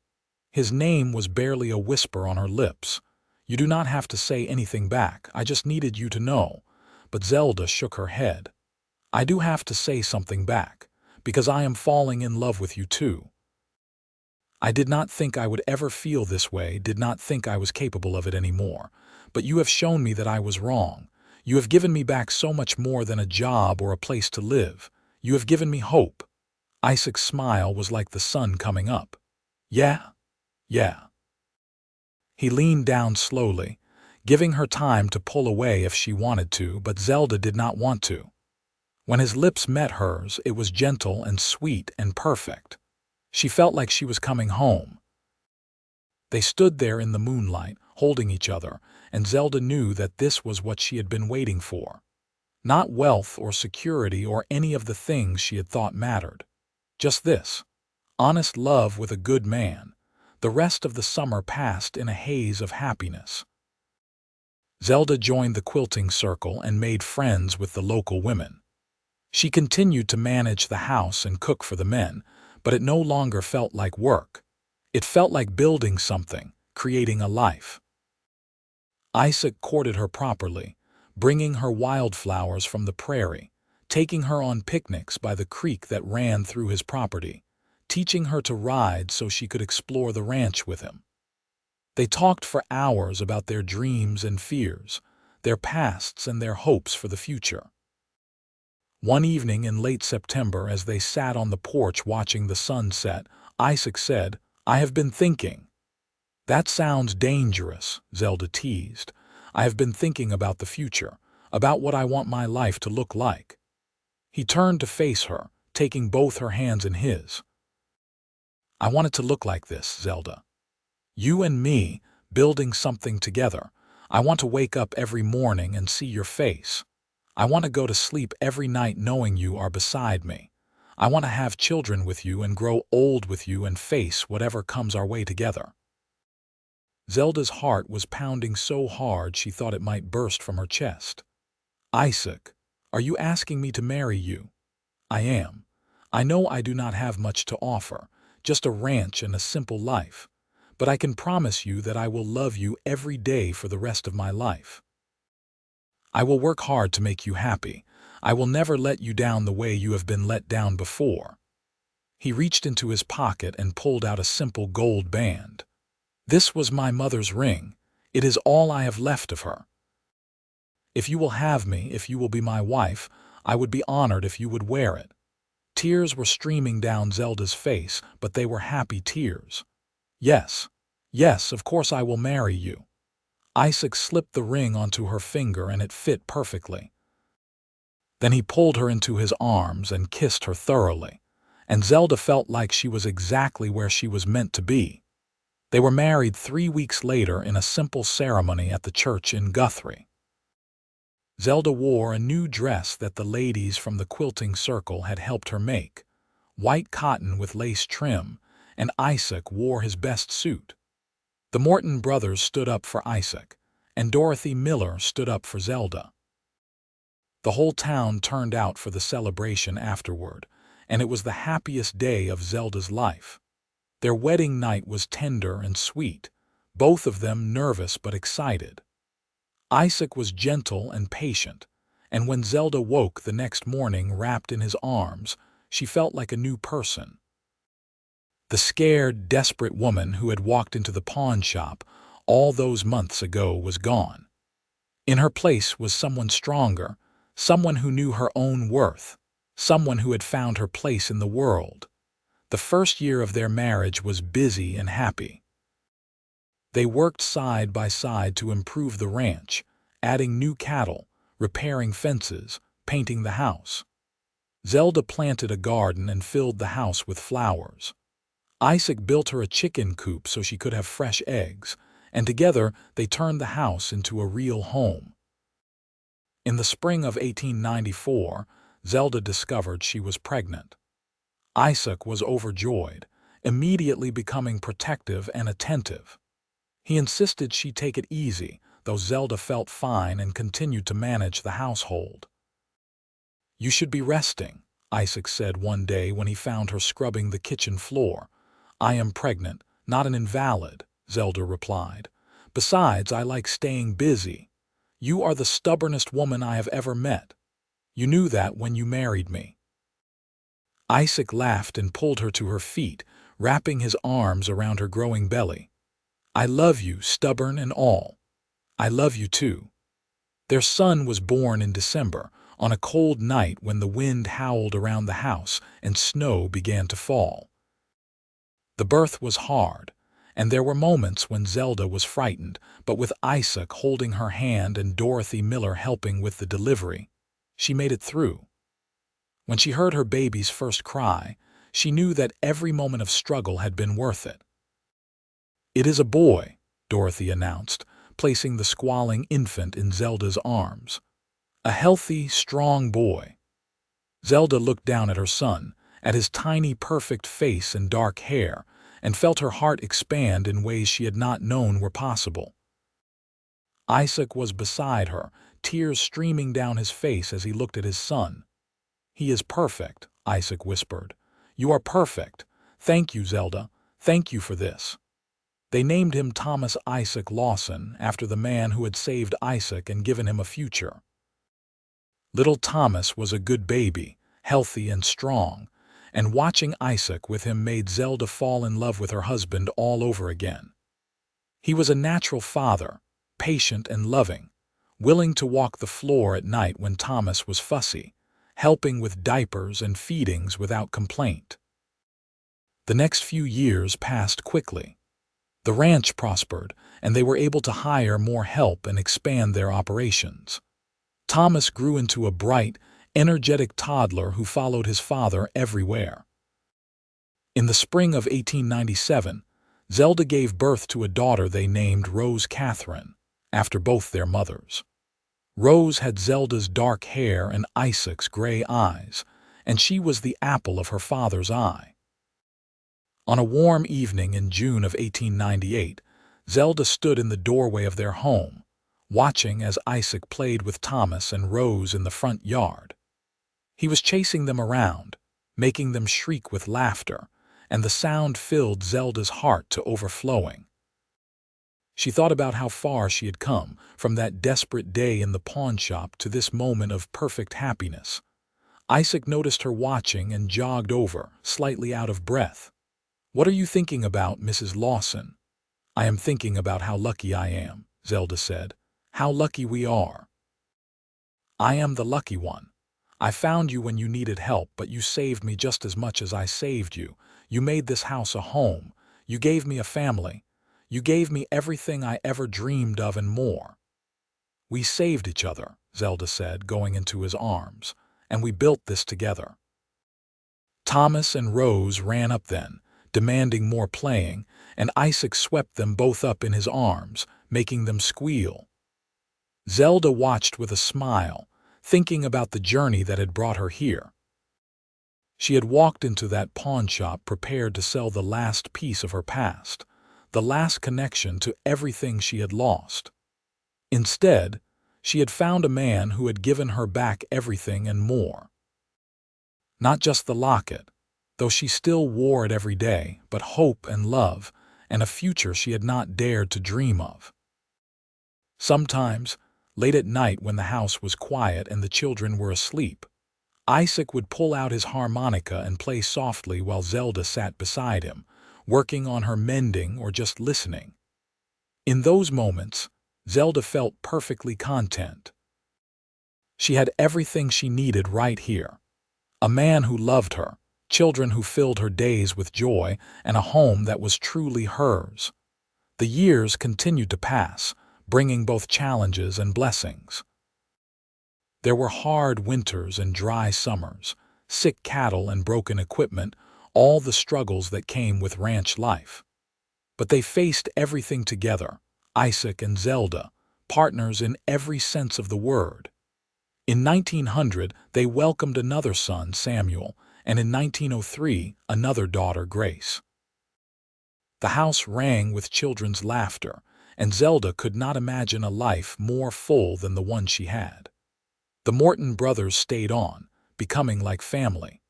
His name was barely a whisper on her lips. You do not have to say anything back. I just needed you to know." But Zelda shook her head. "I do have to say something back, because I am falling in love with you too. I did not think I would ever feel this way, did not think I was capable of it anymore. But you have shown me that I was wrong. You have given me back so much more than a job or a place to live. You have given me hope." Isaac's smile was like the sun coming up. "Yeah? Yeah." He leaned down slowly, giving her time to pull away if she wanted to, but Zelda did not want to. When his lips met hers, it was gentle and sweet and perfect. She felt like she was coming home. They stood there in the moonlight, holding each other, and Zelda knew that this was what she had been waiting for. Not wealth or security or any of the things she had thought mattered. Just this: honest love with a good man. The rest of the summer passed in a haze of happiness. Zelda joined the quilting circle and made friends with the local women. She continued to manage the house and cook for the men, but it no longer felt like work. It felt like building something, creating a life. Isaac courted her properly, bringing her wildflowers from the prairie, taking her on picnics by the creek that ran through his property, teaching her to ride so she could explore the ranch with him. They talked for hours about their dreams and fears, their pasts and their hopes for the future. One evening in late September, as they sat on the porch watching the sun set, Isaac said, "I have been thinking." "That sounds dangerous," Zelda teased. "I have been thinking about the future, about what I want my life to look like." He turned to face her, taking both her hands in his. "I want it to look like this, Zelda. You and me, building something together. I want to wake up every morning and see your face. I want to go to sleep every night knowing you are beside me. I want to have children with you and grow old with you and face whatever comes our way together." Zelda's heart was pounding so hard she thought it might burst from her chest. "Isaac, are you asking me to marry you?" "I am. I know I do not have much to offer, just a ranch and a simple life. But I can promise you that I will love you every day for the rest of my life. I will work hard to make you happy. I will never let you down the way you have been let down before." He reached into his pocket and pulled out a simple gold band. "This was my mother's ring. It is all I have left of her. If you will have me, if you will be my wife, I would be honored if you would wear it." Tears were streaming down Zelda's face, but they were happy tears. "Yes, yes, of course I will marry you." Isaac slipped the ring onto her finger and it fit perfectly. Then he pulled her into his arms and kissed her thoroughly, and Zelda felt like she was exactly where she was meant to be. They were married 3 weeks later in a simple ceremony at the church in Guthrie. Zelda wore a new dress that the ladies from the quilting circle had helped her make, white cotton with lace trim, and Isaac wore his best suit. The Morton brothers stood up for Isaac, and Dorothy Miller stood up for Zelda. The whole town turned out for the celebration afterward, and it was the happiest day of Zelda's life. Their wedding night was tender and sweet, both of them nervous but excited. Isaac was gentle and patient, and when Zelda woke the next morning wrapped in his arms, she felt like a new person. The scared, desperate woman who had walked into the pawn shop all those months ago was gone. In her place was someone stronger, someone who knew her own worth, someone who had found her place in the world. The first year of their marriage was busy and happy. They worked side by side to improve the ranch, adding new cattle, repairing fences, painting the house. Zelda planted a garden and filled the house with flowers. Isaac built her a chicken coop so she could have fresh eggs, and together they turned the house into a real home. In the spring of 1894, Zelda discovered she was pregnant. Isaac was overjoyed, immediately becoming protective and attentive. He insisted she take it easy, though Zelda felt fine and continued to manage the household. "You should be resting," Isaac said one day when he found her scrubbing the kitchen floor. "I am pregnant, not an invalid," Zelda replied. Besides, I like staying busy. You are the stubbornest woman I have ever met. You knew that when you married me." Isaac laughed and pulled her to her feet, wrapping his arms around her growing belly. "I love you, stubborn and all. I love you too." Their son was born in December, on a cold night when the wind howled around the house and snow began to fall. The birth was hard, and there were moments when Zelda was frightened, but with Isaac holding her hand and Dorothy Miller helping with the delivery, she made it through. When she heard her baby's first cry, she knew that every moment of struggle had been worth it. "It is a boy," Dorothy announced, placing the squalling infant in Zelda's arms. "A healthy, strong boy." Zelda looked down at her son, at his tiny, perfect face and dark hair, and felt her heart expand in ways she had not known were possible. Isaac was beside her, tears streaming down his face as he looked at his son. "He is perfect," Isaac whispered. "You are perfect. Thank you, Zelda. Thank you for this." They named him Thomas Isaac Lawson, after the man who had saved Isaac and given him a future. Little Thomas was a good baby, healthy and strong, and watching Isaac with him made Zelda fall in love with her husband all over again. He was a natural father, patient and loving, willing to walk the floor at night when Thomas was fussy, helping with diapers and feedings without complaint. The next few years passed quickly. The ranch prospered, and they were able to hire more help and expand their operations. Thomas grew into a bright, energetic toddler who followed his father everywhere. In the spring of 1897, Zelda gave birth to a daughter they named Rose Catherine, after both their mothers. Rose had Zelda's dark hair and Isaac's gray eyes, and she was the apple of her father's eye. On a warm evening in June of 1898, Zelda stood in the doorway of their home, watching as Isaac played with Thomas and Rose in the front yard. He was chasing them around, making them shriek with laughter, and the sound filled Zelda's heart to overflowing. She thought about how far she had come, from that desperate day in the pawnshop to this moment of perfect happiness. Isaac noticed her watching and jogged over, slightly out of breath. "What are you thinking about, Mrs. Lawson?" "I am thinking about how lucky I am," Zelda said. "How lucky we are." "I am the lucky one. I found you when you needed help, but you saved me just as much as I saved you. You made this house a home. You gave me a family. You gave me everything I ever dreamed of and more." "We saved each other," Zelda said, going into his arms, "and we built this together." Thomas and Rose ran up then, demanding more playing, and Isaac swept them both up in his arms, making them squeal. Zelda watched with a smile, thinking about the journey that had brought her here. She had walked into that pawnshop prepared to sell the last piece of her past, the last connection to everything she had lost. Instead, she had found a man who had given her back everything and more. Not just the locket, though she still wore it every day, but hope and love, and a future she had not dared to dream of. Sometimes, late at night when the house was quiet and the children were asleep, Isaac would pull out his harmonica and play softly while Zelda sat beside him, working on her mending or just listening. In those moments, Zelda felt perfectly content. She had everything she needed right here. A man who loved her, children who filled her days with joy, and a home that was truly hers. The years continued to pass, bringing both challenges and blessings. There were hard winters and dry summers, sick cattle and broken equipment, all the struggles that came with ranch life. But they faced everything together, Isaac and Zelda, partners in every sense of the word. In 1900, they welcomed another son, Samuel, and in 1903, another daughter, Grace. The house rang with children's laughter, and Zelda could not imagine a life more full than the one she had. The Morton brothers stayed on, becoming like family.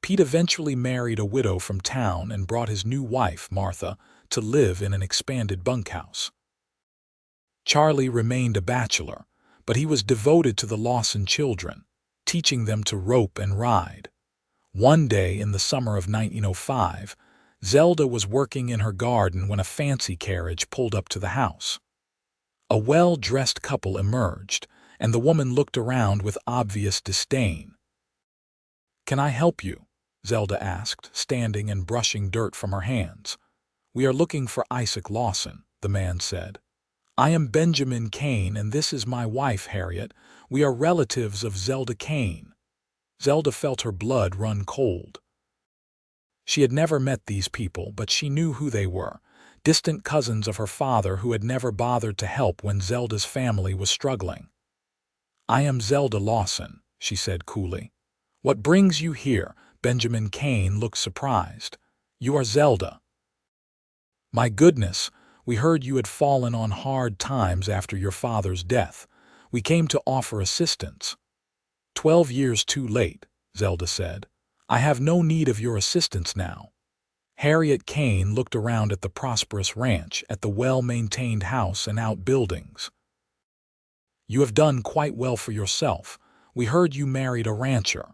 Pete eventually married a widow from town and brought his new wife, Martha, to live in an expanded bunkhouse. Charlie remained a bachelor, but he was devoted to the Lawson children, teaching them to rope and ride. One day in the summer of 1905, Zelda was working in her garden when a fancy carriage pulled up to the house. A well-dressed couple emerged, and the woman looked around with obvious disdain. "Can I help you?" Zelda asked, standing and brushing dirt from her hands. "We are looking for Isaac Lawson," the man said. "I am Benjamin Kane, and this is my wife, Harriet. We are relatives of Zelda Kane." Zelda felt her blood run cold. She had never met these people, but she knew who they were, distant cousins of her father who had never bothered to help when Zelda's family was struggling. "I am Zelda Lawson," she said coolly. "What brings you here?" Benjamin Kane looked surprised. "You are Zelda." "My goodness, we heard you had fallen on hard times after your father's death. We came to offer assistance." 12 years too late," Zelda said. "I have no need of your assistance now." Harriet Kane looked around at the prosperous ranch, at the well-maintained house and outbuildings. "You have done quite well for yourself. We heard you married a rancher."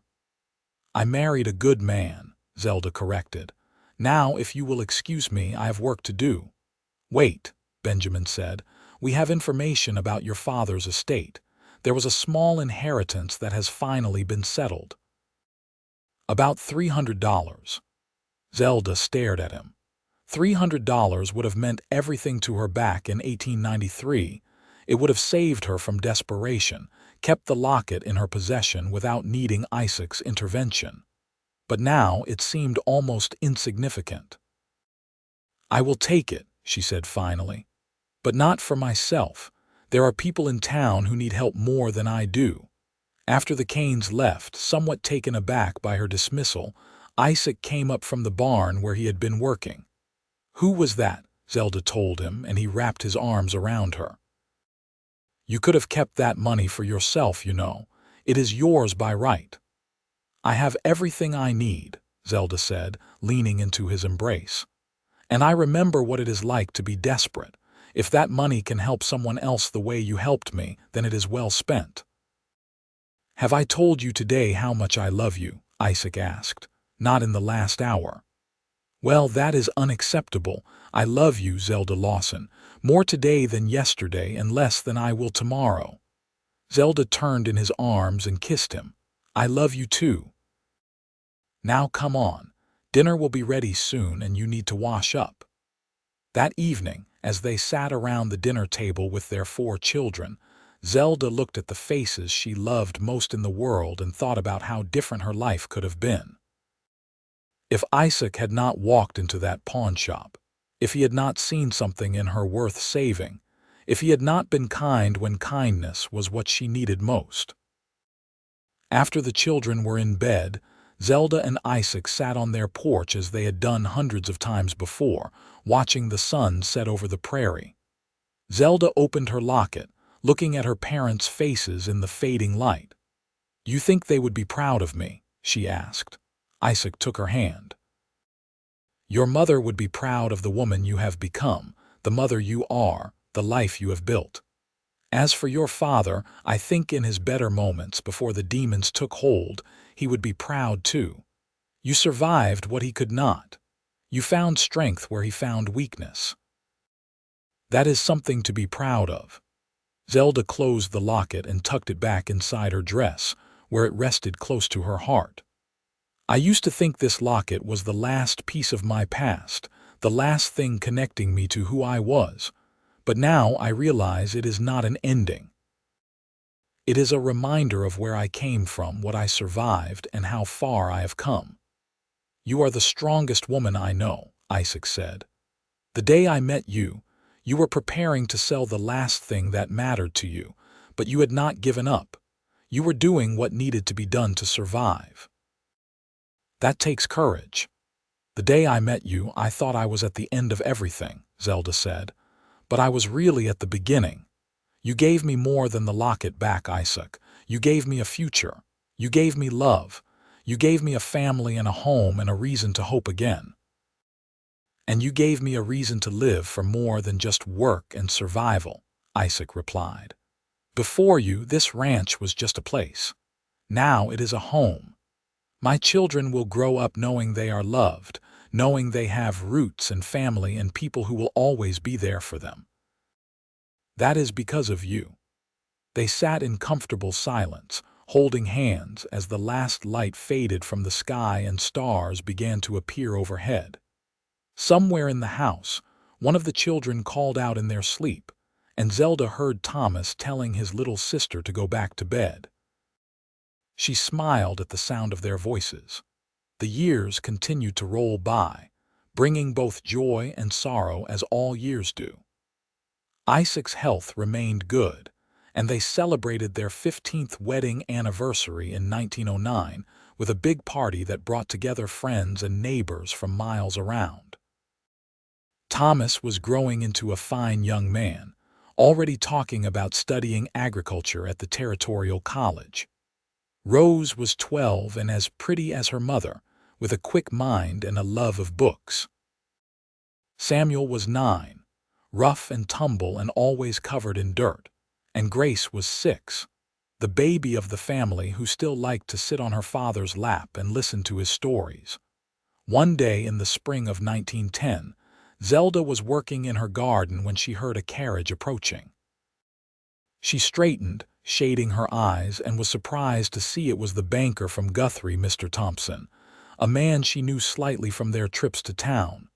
"I married a good man," Zelda corrected. "Now, if you will excuse me, I have work to do." "Wait," Benjamin said. "We have information about your father's estate. There was a small inheritance that has finally been settled." "About $300. Zelda stared at him. $300 would have meant everything to her back in 1893. It would have saved her from desperation, kept the locket in her possession without needing Isaac's intervention. But now it seemed almost insignificant. "I will take it," she said finally. "But not for myself. There are people in town who need help more than I do." After the Kanes left, somewhat taken aback by her dismissal, Isaac came up from the barn where he had been working. "Who was that?" Zelda told him, and he wrapped his arms around her. "You could have kept that money for yourself, you know. It is yours by right." "I have everything I need," Zelda said, leaning into his embrace. "And I remember what it is like to be desperate. If that money can help someone else the way you helped me, then it is well spent." "Have I told you today how much I love you?" Isaac asked. "Not in the last hour." "Well, that is unacceptable. I love you, Zelda Lawson, more today than yesterday and less than I will tomorrow." Zelda turned in his arms and kissed him. "I love you too." "Now come on. Dinner will be ready soon and you need to wash up." That evening, as they sat around the dinner table with their 4 children, Zelda looked at the faces she loved most in the world and thought about how different her life could have been. If Isaac had not walked into that pawn shop, if he had not seen something in her worth saving, if he had not been kind when kindness was what she needed most. After the children were in bed, Zelda and Isaac sat on their porch as they had done hundreds of times before, watching the sun set over the prairie. Zelda opened her locket, looking at her parents' faces in the fading light. "You think they would be proud of me?" she asked. Isaac took her hand. "Your mother would be proud of the woman you have become, the mother you are, the life you have built. As for your father, I think in his better moments before the demons took hold, he would be proud too. You survived what he could not. You found strength where he found weakness. That is something to be proud of." Zelda closed the locket and tucked it back inside her dress, where it rested close to her heart. "I used to think this locket was the last piece of my past, the last thing connecting me to who I was. But now I realize it is not an ending. It is a reminder of where I came from, what I survived, and how far I have come." "You are the strongest woman I know," Isaac said. "The day I met you, you were preparing to sell the last thing that mattered to you, but you had not given up. You were doing what needed to be done to survive. That takes courage." "The day I met you, I thought I was at the end of everything," Zelda said. "But I was really at the beginning. You gave me more than the locket back, Isaac. You gave me a future. You gave me love. You gave me a family and a home and a reason to hope again. And you gave me a reason to live for more than just work and survival." Isaac replied. "Before you, this ranch was just a place. Now it is a home. My children will grow up knowing they are loved, knowing they have roots and family and people who will always be there for them. That is because of you." They sat in comfortable silence, holding hands as the last light faded from the sky and stars began to appear overhead. Somewhere in the house, one of the children called out in their sleep, and Zelda heard Thomas telling his little sister to go back to bed. She smiled at the sound of their voices. The years continued to roll by, bringing both joy and sorrow as all years do. Isaac's health remained good, and they celebrated their 15th wedding anniversary in 1909 with a big party that brought together friends and neighbors from miles around. Thomas was growing into a fine young man, already talking about studying agriculture at the Territorial College. Rose was 12 and as pretty as her mother, with a quick mind and a love of books. Samuel was 9, rough and tumble and always covered in dirt, and Grace was 6, the baby of the family who still liked to sit on her father's lap and listen to his stories. One day in the spring of 1910, Zelda was working in her garden when she heard a carriage approaching. She straightened, shading her eyes, and was surprised to see it was the banker from Guthrie, Mr. Thompson, a man she knew slightly from their trips to town.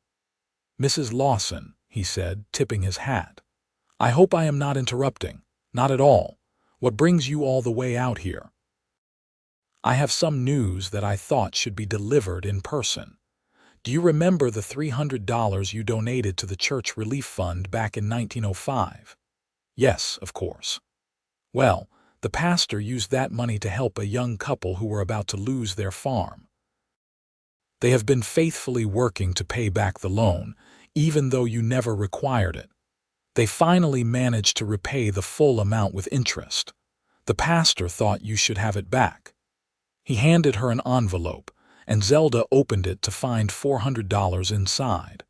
"Mrs. Lawson," he said, tipping his hat. "I hope I am not interrupting." "Not at all. What brings you all the way out here?" "I have some news that I thought should be delivered in person. Do you remember the $300 you donated to the Church Relief Fund back in 1905? "Yes, of course." "Well, the pastor used that money to help a young couple who were about to lose their farm. They have been faithfully working to pay back the loan, even though you never required it. They finally managed to repay the full amount with interest. The pastor thought you should have it back." He handed her an envelope, and Zelda opened it to find $400 inside.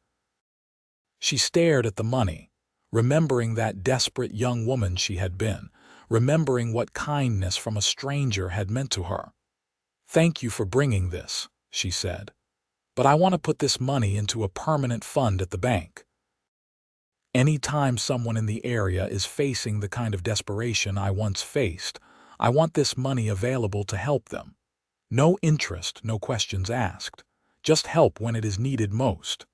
She stared at the money, remembering that desperate young woman she had been, remembering what kindness from a stranger had meant to her. "Thank you for bringing this," she said. "But I want to put this money into a permanent fund at the bank. Any time someone in the area is facing the kind of desperation I once faced, I want this money available to help them. No interest, no questions asked. Just help when it is needed most."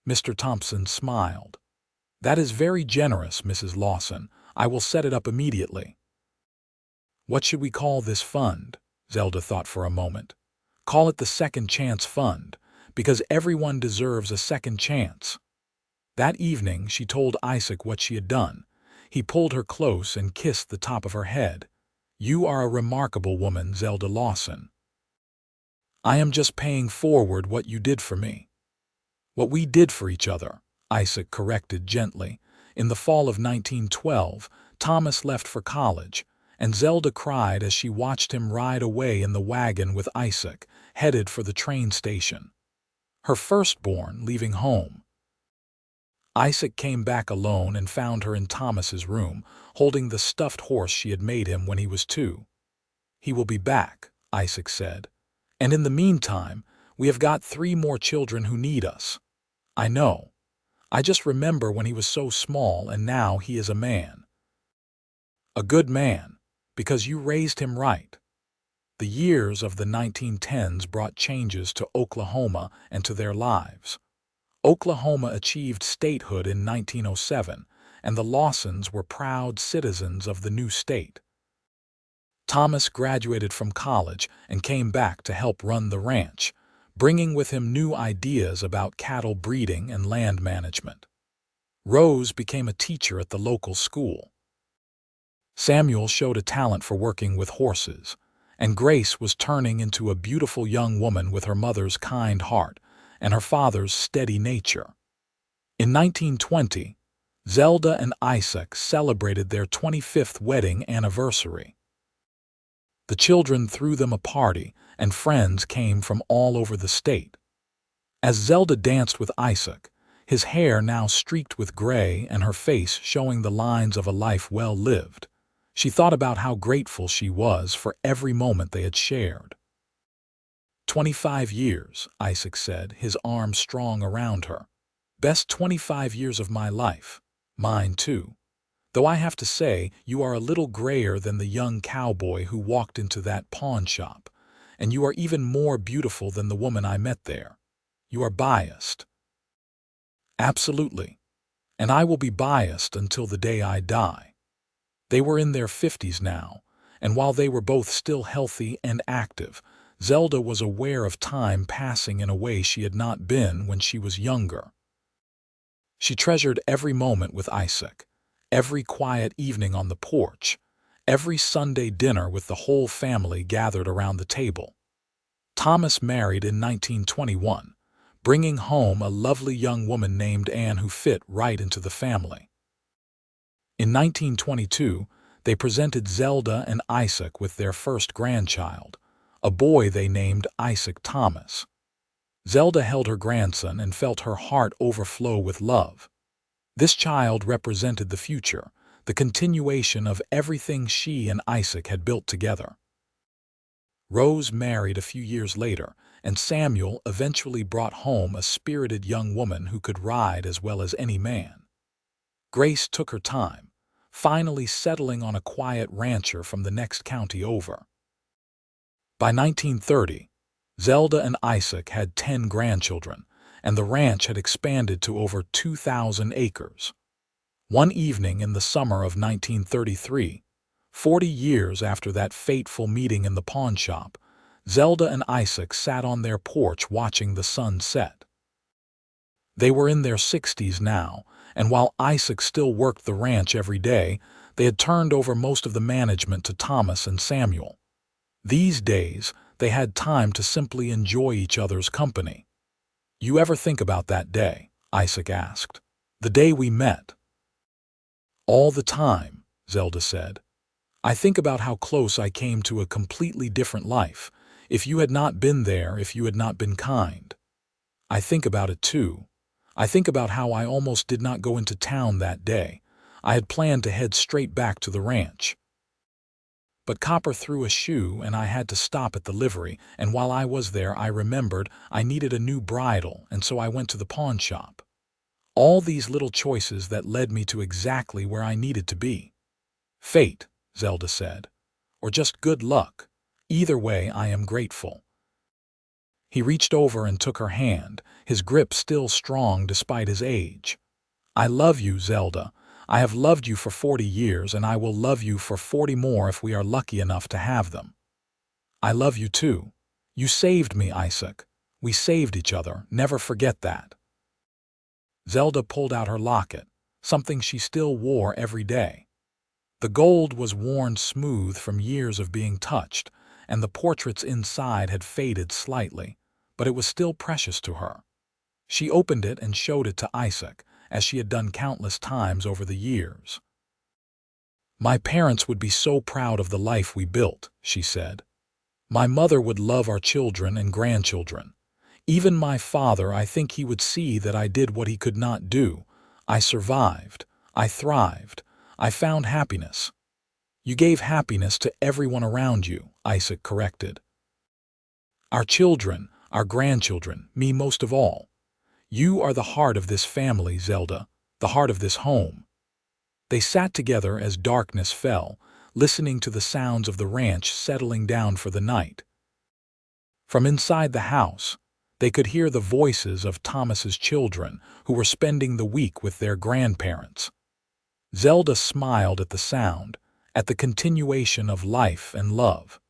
Mr. Thompson smiled. "That is very generous, Mrs. Lawson. I will set it up immediately." "What should we call this fund?" Zelda thought for a moment. "Call it the Second Chance Fund, because everyone deserves a second chance." That evening she told Isaac what she had done. He pulled her close and kissed the top of her head. "You are a remarkable woman, Zelda Lawson. I am just paying forward what you did for me." "What we did for each other," Isaac corrected gently. In the fall of 1912, Thomas left for college, and Zelda cried as she watched him ride away in the wagon with Isaac, headed for the train station. Her firstborn leaving home. Isaac came back alone and found her in Thomas's room, holding the stuffed horse she had made him when he was 2. "He will be back," Isaac said. "And in the meantime, we have got 3 more children who need us." "I know. I just remember when he was so small and now he is a man." "A good man, because you raised him right." The years of the 1910s brought changes to Oklahoma and to their lives. Oklahoma achieved statehood in 1907, and the Lawsons were proud citizens of the new state. Thomas graduated from college and came back to help run the ranch, bringing with him new ideas about cattle breeding and land management. Rose became a teacher at the local school. Samuel showed a talent for working with horses, and Grace was turning into a beautiful young woman with her mother's kind heart and her father's steady nature. In 1920, Zelda and Isaac celebrated their 25th wedding anniversary. The children threw them a party, and friends came from all over the state. As Zelda danced with Isaac, his hair now streaked with gray and her face showing the lines of a life well lived. She thought about how grateful she was for every moment they had shared. 25 years, Isaac said, his arm strong around her. Best 25 years of my life. Mine too. Though I have to say, you are a little grayer than the young cowboy who walked into that pawn shop, and you are even more beautiful than the woman I met there. You are biased. Absolutely. And I will be biased until the day I die. They were in their 50s now, and while they were both still healthy and active, Zelda was aware of time passing in a way she had not been when she was younger. She treasured every moment with Isaac, every quiet evening on the porch, every Sunday dinner with the whole family gathered around the table. Thomas married in 1921, bringing home a lovely young woman named Anne who fit right into the family. In 1922, they presented Zelda and Isaac with their first grandchild, a boy they named Isaac Thomas. Zelda held her grandson and felt her heart overflow with love. This child represented the future, the continuation of everything she and Isaac had built together. Rose married a few years later, and Samuel eventually brought home a spirited young woman who could ride as well as any man. Grace took her time, finally settling on a quiet rancher from the next county over. By 1930, Zelda and Isaac had 10 grandchildren, and the ranch had expanded to over 2,000 acres. One evening in the summer of 1933, 40 years after that fateful meeting in the pawn shop, Zelda and Isaac sat on their porch watching the sun set. They were in their 60s now, and while Isaac still worked the ranch every day, they had turned over most of the management to Thomas and Samuel. These days, they had time to simply enjoy each other's company. "You ever think about that day?" Isaac asked. "The day we met?" "All the time," Zelda said. "I think about how close I came to a completely different life, if you had not been there, if you had not been kind. I think about it too. I think about how I almost did not go into town that day. I had planned to head straight back to the ranch. But Copper threw a shoe and I had to stop at the livery, and while I was there I remembered I needed a new bridle, and so I went to the pawn shop. All these little choices that led me to exactly where I needed to be. Fate, Zelda said, or just good luck. Either way, I am grateful." He reached over and took her hand, his grip still strong despite his age. "I love you, Zelda. I have loved you for 40 years, and I will love you for 40 more if we are lucky enough to have them." "I love you too. You saved me, Isaac. We saved each other. Never forget that." Zelda pulled out her locket, something she still wore every day. The gold was worn smooth from years of being touched, and the portraits inside had faded slightly, but it was still precious to her. She opened it and showed it to Isaac, as she had done countless times over the years. "My parents would be so proud of the life we built," she said. "My mother would love our children and grandchildren. Even my father, I think he would see that I did what he could not do. I survived. I thrived. I found happiness." "You gave happiness to everyone around you," Isaac corrected. "Our children, our grandchildren, me most of all. You are the heart of this family, Zelda, the heart of this home." They sat together as darkness fell, listening to the sounds of the ranch settling down for the night. From inside the house, they could hear the voices of Thomas's children who were spending the week with their grandparents. Zelda smiled at the sound, at the continuation of life and love.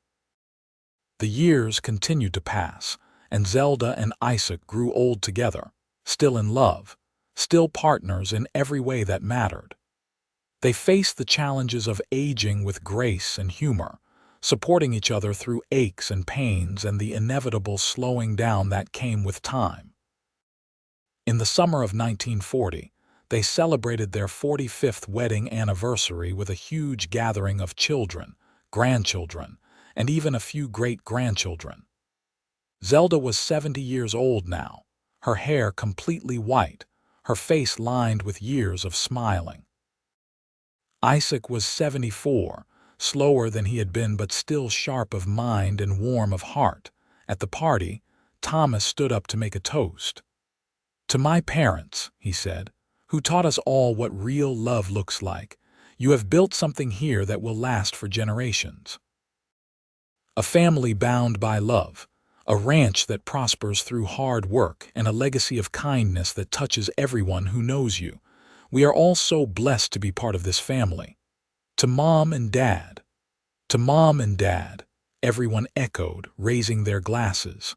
The years continued to pass, and Zelda and Isaac grew old together, still in love, still partners in every way that mattered. They faced the challenges of aging with grace and humor, supporting each other through aches and pains and the inevitable slowing down that came with time. In the summer of 1940, they celebrated their 45th wedding anniversary with a huge gathering of children, grandchildren, and even a few great-grandchildren. Zelda was 70 years old now, her hair completely white, her face lined with years of smiling. Isaac was 74, slower than he had been but still sharp of mind and warm of heart. At the party, Thomas stood up to make a toast. "To my parents," he said, "who taught us all what real love looks like. You have built something here that will last for generations. A family bound by love, a ranch that prospers through hard work, and a legacy of kindness that touches everyone who knows you. We are all so blessed to be part of this family." "To Mom and Dad." "To Mom and Dad," everyone echoed, raising their glasses.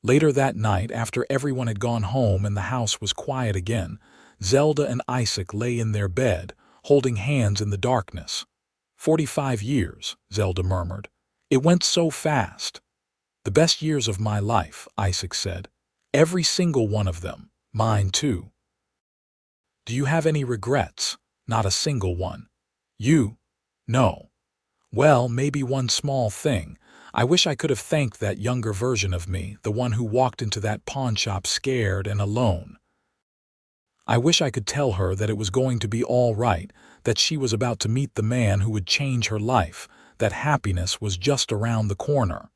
Later that night, after everyone had gone home and the house was quiet again, Zelda and Isaac lay in their bed, holding hands in the darkness. 45 years, Zelda murmured. "It went so fast." "The best years of my life," Isaac said. "Every single one of them. Mine too." "Do you have any regrets?" "Not a single one." "You?" "No." "Well, maybe one small thing. I wish I could have thanked that younger version of me, the one who walked into that pawnshop scared and alone. I wish I could tell her that it was going to be all right, that she was about to meet the man who would change her life, that happiness was just around the corner."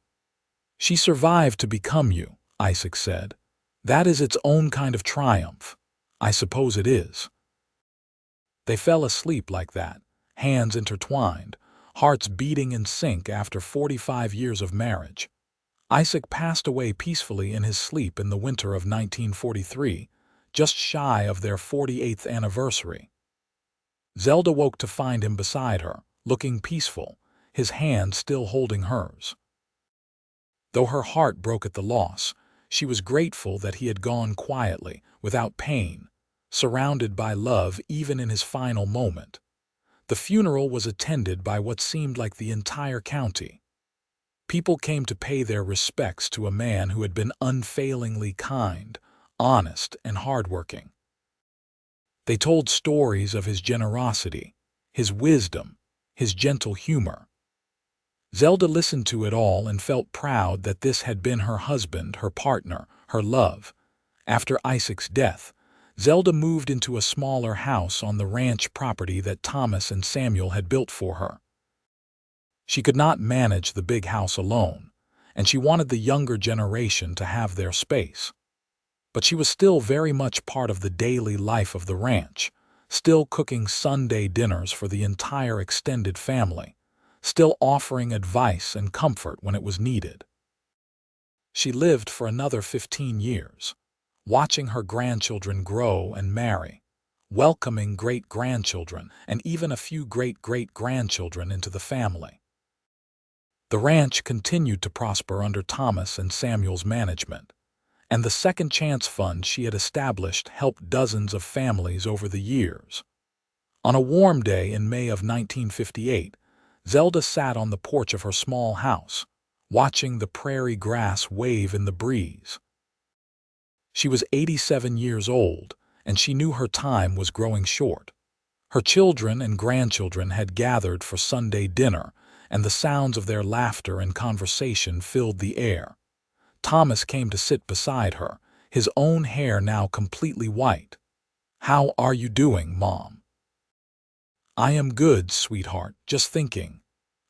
"She survived to become you," Isaac said. "That is its own kind of triumph." "I suppose it is." They fell asleep like that, hands intertwined, hearts beating in sync after 45 years of marriage. Isaac passed away peacefully in his sleep in the winter of 1943, just shy of their 48th anniversary. Zelda woke to find him beside her, looking peaceful, his hand still holding hers. Though her heart broke at the loss, she was grateful that he had gone quietly, without pain, surrounded by love even in his final moment. The funeral was attended by what seemed like the entire county. People came to pay their respects to a man who had been unfailingly kind, honest, and hardworking. They told stories of his generosity, his wisdom, his gentle humor. Zelda listened to it all and felt proud that this had been her husband, her partner, her love. After Isaac's death, Zelda moved into a smaller house on the ranch property that Thomas and Samuel had built for her. She could not manage the big house alone, and she wanted the younger generation to have their space. But she was still very much part of the daily life of the ranch, still cooking Sunday dinners for the entire extended family, still offering advice and comfort when it was needed. She lived for another 15 years, watching her grandchildren grow and marry, welcoming great-grandchildren and even a few great-great-grandchildren into the family. The ranch continued to prosper under Thomas and Samuel's management, and the Second Chance Fund she had established helped dozens of families over the years. On a warm day in May of 1958, Zelda sat on the porch of her small house, watching the prairie grass wave in the breeze. She was 87 years old, and she knew her time was growing short. Her children and grandchildren had gathered for Sunday dinner, and the sounds of their laughter and conversation filled the air. Thomas came to sit beside her, his own hair now completely white. "How are you doing, Mom?" "I am good, sweetheart, just thinking."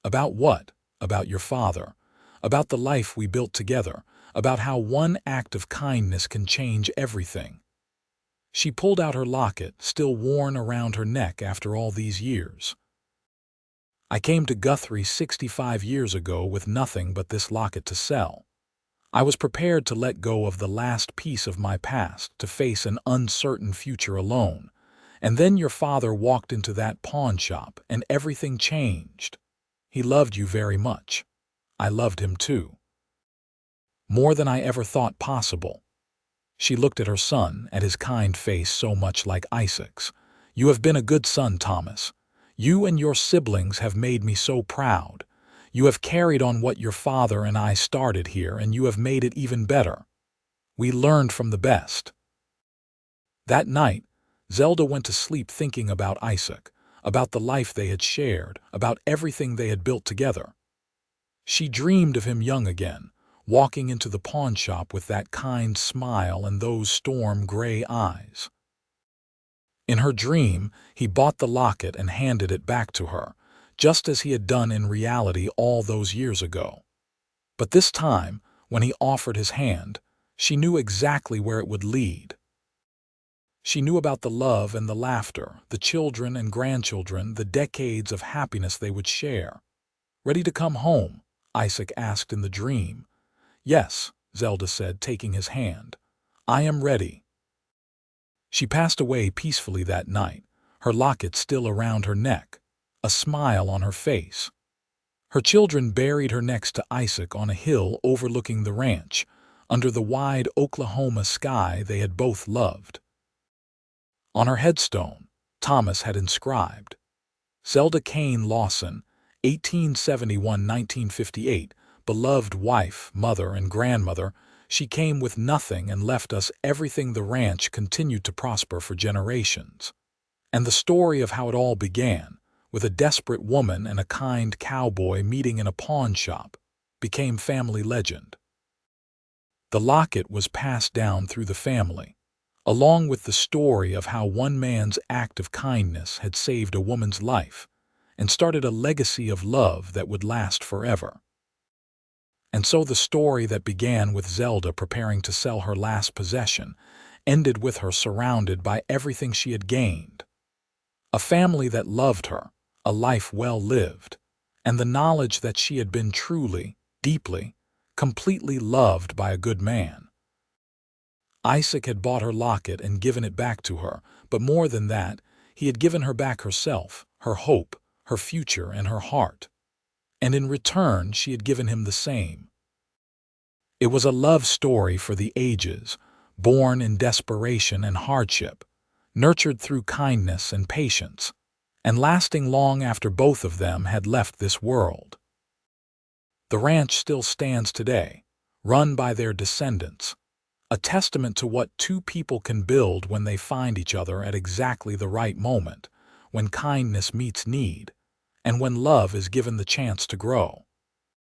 "About what?" "About your father. About the life we built together. About how one act of kindness can change everything." She pulled out her locket, still worn around her neck after all these years. "I came to Guthrie 65 years ago with nothing but this locket to sell. I was prepared to let go of the last piece of my past to face an uncertain future alone. And then your father walked into that pawn shop and everything changed. He loved you very much. I loved him too. More than I ever thought possible." She looked at her son, at his kind face so much like Isaac's. "You have been a good son, Thomas. You and your siblings have made me so proud. You have carried on what your father and I started here, and you have made it even better. We learned from the best." That night, Zelda went to sleep thinking about Isaac, about the life they had shared, about everything they had built together. She dreamed of him young again, walking into the pawnshop with that kind smile and those storm-gray eyes. In her dream, he bought the locket and handed it back to her, just as he had done in reality all those years ago. But this time, when he offered his hand, she knew exactly where it would lead. She knew about the love and the laughter, the children and grandchildren, the decades of happiness they would share. "Ready to come home?" Isaac asked in the dream. "Yes," Zelda said, taking his hand. "I am ready." She passed away peacefully that night, her locket still around her neck, a smile on her face. Her children buried her next to Isaac on a hill overlooking the ranch, under the wide Oklahoma sky they had both loved. On her headstone, Thomas had inscribed, "Zelda Kane Lawson, 1871–1958, beloved wife, mother, and grandmother, she came with nothing and left us everything. The ranch continued to prosper for generations." And the story of how it all began, with a desperate woman and a kind cowboy meeting in a pawn shop, became family legend. The locket was passed down through the family, along with the story of how one man's act of kindness had saved a woman's life and started a legacy of love that would last forever. And so the story that began with Zelda preparing to sell her last possession ended with her surrounded by everything she had gained. A family that loved her, a life well lived, and the knowledge that she had been truly, deeply, completely loved by a good man. Isaac had bought her locket and given it back to her, but more than that, he had given her back herself, her hope, her future, and her heart. And in return, she had given him the same. It was a love story for the ages, born in desperation and hardship, nurtured through kindness and patience, and lasting long after both of them had left this world. The ranch still stands today, run by their descendants, a testament to what two people can build when they find each other at exactly the right moment, when kindness meets need, and when love is given the chance to grow.